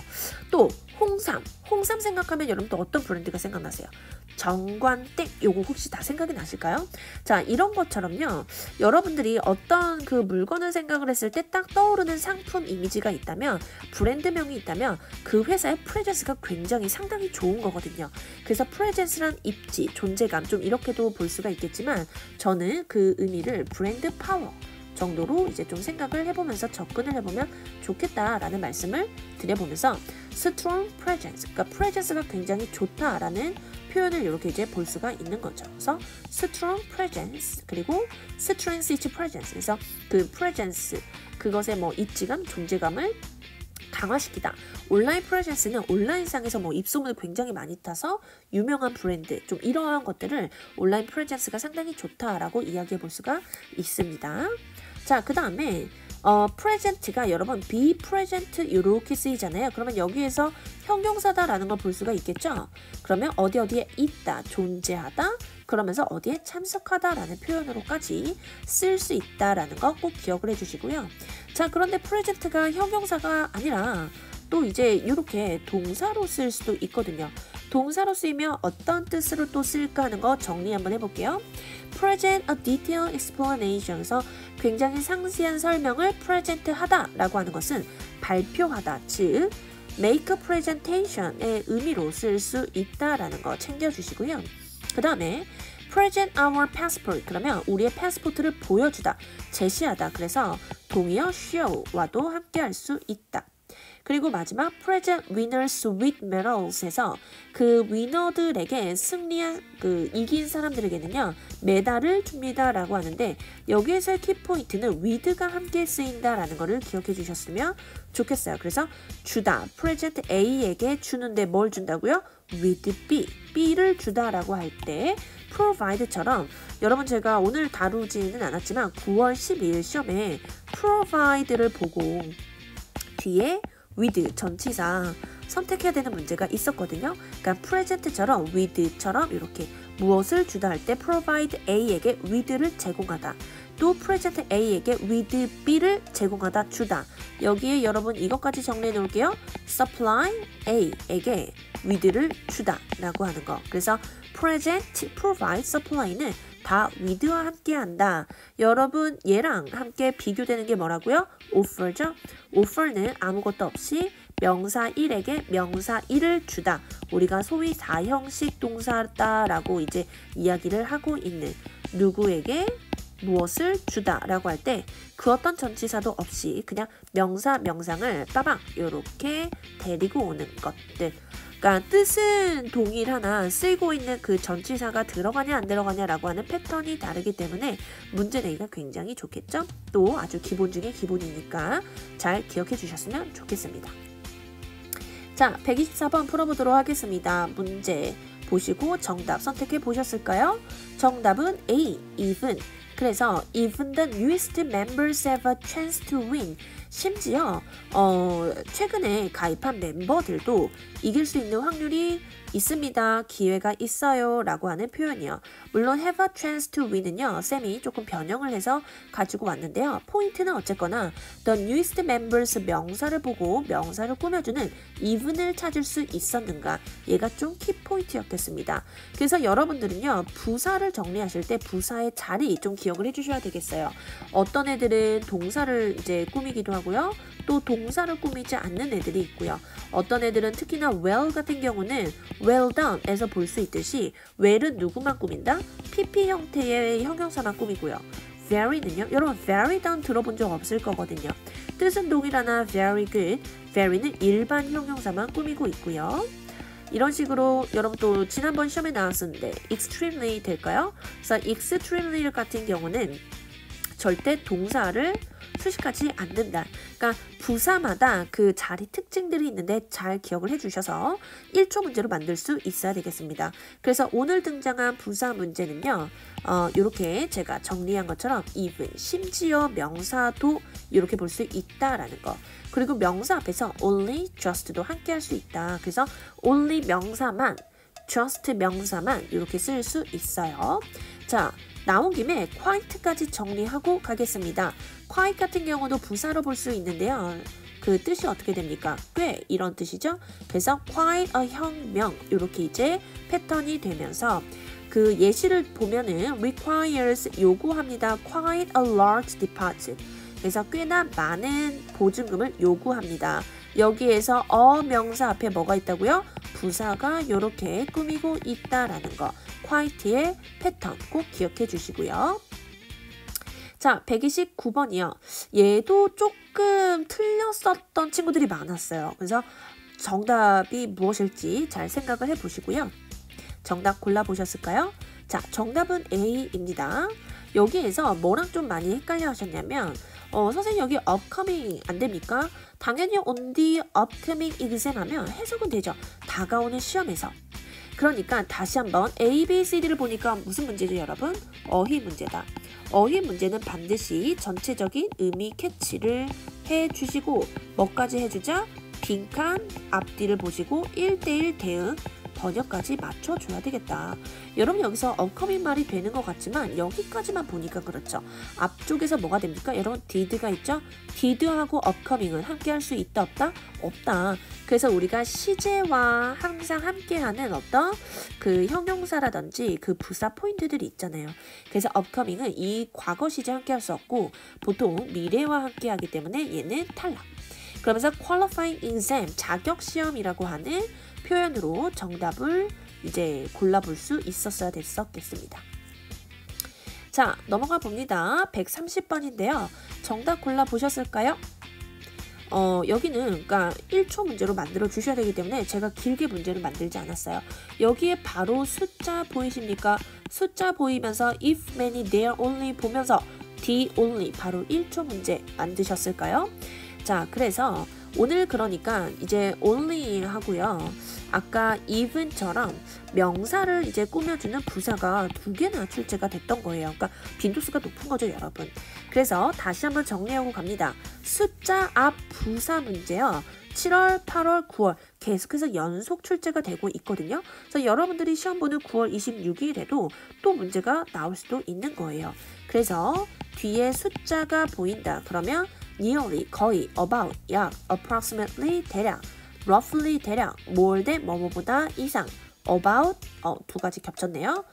또 홍삼 생각하면 여러분 또 어떤 브랜드가 생각나세요? 정관땡 요거 혹시 다 생각이 나실까요? 자 이런 것처럼요 여러분들이 어떤 그 물건을 생각을 했을 때 딱 떠오르는 상품 이미지가 있다면 브랜드명이 있다면 그 회사의 프레젠스가 굉장히 상당히 좋은 거거든요. 그래서 프레젠스란 입지, 존재감 좀 이렇게도 볼 수가 있겠지만 저는 그 의미를 브랜드 파워 정도로 이제 좀 생각을 해보면서 접근을 해보면 좋겠다라는 말씀을 드려보면서 strong presence, 그러니까 presence가 굉장히 좋다라는 표현을 이렇게 이제 볼 수가 있는 거죠. 그래서 strong presence 그리고 strength is presence, 그래서 그 presence 그것의 뭐 입지감, 존재감을 강화시키다. 온라인 프레젠스는 온라인상에서 뭐 입소문을 굉장히 많이 타서 유명한 브랜드, 좀 이러한 것들을 온라인 프레젠스가 상당히 좋다라고 이야기해 볼 수가 있습니다. 자, 그 다음에 present가 여러분 be present 이렇게 쓰이잖아요. 그러면 여기에서 형용사다라는 걸 볼 수가 있겠죠. 그러면 어디에 있다, 존재하다, 그러면서 어디에 참석하다라는 표현으로까지 쓸 수 있다라는 거 꼭 기억을 해주시고요. 자, 그런데 present가 형용사가 아니라 또 이제 이렇게 동사로 쓸 수도 있거든요. 동사로 쓰이면 어떤 뜻으로 또 쓸까 하는 거 정리 한번 해볼게요. present a detailed explanation, 그래서 굉장히 상세한 설명을 present 하다라고 하는 것은 발표하다, 즉 make a presentation의 의미로 쓸 수 있다라는 거 챙겨주시고요. 그 다음에 present our passport, 그러면 우리의 패스포트를 보여주다, 제시하다, 그래서 동의어 show와도 함께 할 수 있다. 그리고 마지막 present winners with medals에서 그 위너들에게 승리한 그 이긴 사람들에게는요 메달을 줍니다라고 하는데 여기에서의 키포인트는 with가 함께 쓰인다라는 거를 기억해 주셨으면 좋겠어요. 그래서 주다, present A에게 주는데 뭘 준다고요? with B를 주다라고 할 때 provide처럼 여러분 제가 오늘 다루지는 않았지만 9월 12일 시험에 provide를 보고 뒤에 with 전치사 선택해야 되는 문제가 있었거든요. 그러니까 present처럼 with처럼 이렇게 무엇을 주다 할 때 provide A에게 with를 제공하다. 또 present A에게 with B를 제공하다, 주다. 여기에 여러분 이것까지 정리해 놓을게요. supply A에게 with를 주다 라고 하는 거. 그래서 present, provide, supply는 다 with와 함께 한다. 여러분 얘랑 함께 비교되는 게 뭐라고요? offer죠. offer는 아무것도 없이 명사 1에게 명사 1을 주다. 우리가 소위 사형식 동사다라고 이제 이야기를 하고 있는 누구에게 무엇을 주다 라고 할 때 그 어떤 전치사도 없이 그냥 명상을 빠방 이렇게 데리고 오는 것들. 그러니까 뜻은 동일하나 쓰이고 있는 그 전치사가 들어가냐 안 들어가냐라고 하는 패턴이 다르기 때문에 문제 내기가 굉장히 좋겠죠. 또 아주 기본 중에 기본이니까 잘 기억해 주셨으면 좋겠습니다. 자, 124번 풀어보도록 하겠습니다. 문제 보시고 정답 선택해 보셨을까요? 정답은 A, even. 그래서 even the newest members have a chance to win. 심지어 최근에 가입한 멤버들도 이길 수 있는 확률이 있습니다. 기회가 있어요 라고 하는 표현이요. 물론 have a chance to win은요 쌤이 조금 변형을 해서 가지고 왔는데요. 포인트는 어쨌거나 the newest members 명사를 보고 명사를 꾸며주는 even을 찾을 수 있었는가, 얘가 좀 키포인트였겠습니다. 그래서 여러분들은요 부사를 정리하실 때 부사의 자리 좀 기억을 해주셔야 되겠어요. 어떤 애들은 동사를 이제 꾸미기도 하고 들어가고요. 또 동사를 꾸미지 않는 애들이 있고요. 어떤 애들은 특히나 well 같은 경우는 well done에서 볼 수 있듯이 well은 누구만 꾸민다? PP 형태의 형용사만 꾸미고요. very는요. 여러분 very done 들어본 적 없을 거거든요. 뜻은 동일하나 very good, very는 일반 형용사만 꾸미고 있고요. 이런 식으로 여러분 또 지난번 시험에 나왔었는데 extremely 될까요? 그래서 extremely 같은 경우는 절대 동사를 수식하지 않는다. 그러니까 부사마다 그 자리 특징들이 있는데 잘 기억을 해주셔서 1초 문제로 만들 수 있어야 되겠습니다. 그래서 오늘 등장한 부사 문제는요. 이렇게 제가 정리한 것처럼 even, 심지어 명사도 이렇게 볼 수 있다라는 거. 그리고 명사 앞에서 only, just도 함께 할 수 있다. 그래서 only 명사만, just 명사만 이렇게 쓸 수 있어요. 자, 나온 김에 quite까지 정리하고 가겠습니다. quite 같은 경우도 부사로 볼 수 있는데요. 그 뜻이 어떻게 됩니까? 꽤 이런 뜻이죠. 그래서 quite a 혁명 이렇게 이제 패턴이 되면서 그 예시를 보면은 requires 요구합니다. quite a large deposit. 그래서 꽤나 많은 보증금을 요구합니다. 여기에서 명사 앞에 뭐가 있다고요? 부사가 이렇게 꾸미고 있다라는 거. quite의 패턴 꼭 기억해 주시고요. 자, 129번이요. 얘도 조금 틀렸었던 친구들이 많았어요. 그래서 정답이 무엇일지 잘 생각을 해 보시고요. 정답 골라보셨을까요? 자, 정답은 A입니다. 여기에서 뭐랑 좀 많이 헷갈려 하셨냐면 선생님 여기 upcoming 안 됩니까? 당연히 on the upcoming exam 하면 해석은 되죠. 다가오는 시험에서. 그러니까 다시 한번 A, B, C, D를 보니까 무슨 문제죠 여러분? 어휘 문제다. 어휘 문제는 반드시 전체적인 의미 캐치를 해주시고 뭐까지 해주자? 빈칸 앞뒤를 보시고 1:1 대응 번역까지 맞춰줘야 되겠다. 여러분 여기서 upcoming 말이 되는 것 같지만 여기까지만 보니까 그렇죠. 앞쪽에서 뭐가 됩니까? 여러분 did가 있죠? did하고 upcoming은 함께 할 수 있다 없다? 없다. 그래서 우리가 시제와 항상 함께하는 어떤 그 형용사라든지 그 부사 포인트들이 있잖아요. 그래서 upcoming은 이 과거 시제 함께 할 수 없고 보통 미래와 함께 하기 때문에 얘는 탈락. 그러면서 qualifying exam 자격 시험이라고 하는 표현으로 정답을 이제 골라볼 수 있었어야 됐었겠습니다. 자, 넘어가 봅니다. 130번인데요. 정답 골라보셨을까요? 여기는 그러니까 1초 문제로 만들어 주셔야 되기 때문에 제가 길게 문제를 만들지 않았어요. 여기에 바로 숫자 보이십니까? 숫자 보이면서 if, many, there, only 보면서 the, only 바로 1초 문제 만드셨을까요? 자, 그래서 오늘 그러니까 이제 only 하고요. 아까 even처럼 명사를 이제 꾸며주는 부사가 2개나 출제가 됐던 거예요. 그러니까 빈도수가 높은 거죠, 여러분. 그래서 다시 한번 정리하고 갑니다. 숫자 앞 부사 문제요. 7월, 8월, 9월 계속해서 연속 출제가 되고 있거든요. 그래서 여러분들이 시험 보는 9월 26일에도 또 문제가 나올 수도 있는 거예요. 그래서 뒤에 숫자가 보인다. 그러면 nearly, 거의, about, 약, approximately, 대략, roughly, 대략, more than, 뭐뭐보다 이상, about, 2가지 겹쳤네요.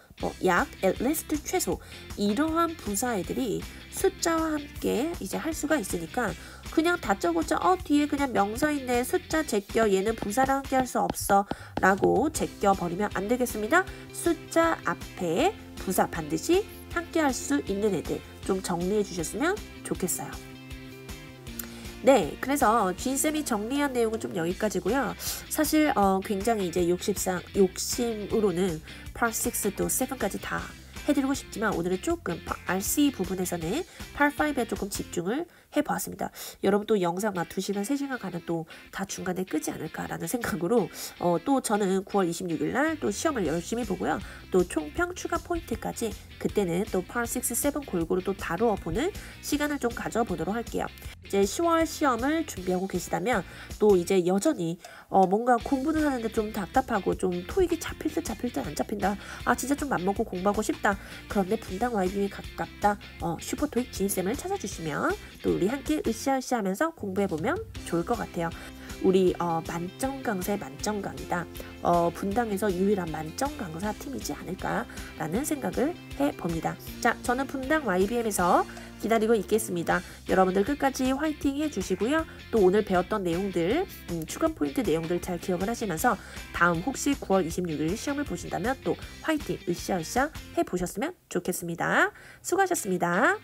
약, at least, 최소. 이러한 부사애들이 숫자와 함께 이제 할 수가 있으니까 그냥 다짜고짜 뒤에 그냥 명사 있네. 숫자 제껴. 얘는 부사랑 함께 할 수 없어. 라고 제껴버리면 안 되겠습니다. 숫자 앞에 부사 반드시 함께 할 수 있는 애들 좀 정리해 주셨으면 좋겠어요. 네, 그래서 진쌤이 정리한 내용은 좀 여기까지고요. 사실 굉장히 이제 욕심으로는 Part 6 또 7까지 다 해드리고 싶지만 오늘은 조금 RC 부분에서는 Part 5에 조금 집중을 해보았습니다. 여러분 또 영상 막 2시간, 3시간 가면 또 다 중간에 끄지 않을까라는 생각으로 또 저는 9월 26일 날 또 시험을 열심히 보고요. 또 총평 추가 포인트까지 그때는 또 Part 6, 7 골고루 또 다루어 보는 시간을 좀 가져보도록 할게요. 이제 10월 시험을 준비하고 계시다면 또 이제 여전히 뭔가 공부는 하는데 좀 답답하고 좀 토익이 잡힐 듯 안 잡힌다. 진짜 좀 맘먹고 공부하고 싶다. 그런데 분당 YB에 가깝다. 슈퍼토익 진쌤을 찾아주시면 또 우리 함께 으쌰으쌰 하면서 공부해보면 좋을 것 같아요. 우리 만점 강사의 만점 강의다. 분당에서 유일한 만점 강사 팀이지 않을까라는 생각을 해봅니다. 자, 저는 분당 YBM에서 기다리고 있겠습니다. 여러분들 끝까지 화이팅 해주시고요. 또 오늘 배웠던 내용들, 추가 포인트 내용들 잘 기억을 하시면서 다음 혹시 9월 26일 시험을 보신다면 또 화이팅 으쌰으쌰 해보셨으면 좋겠습니다. 수고하셨습니다.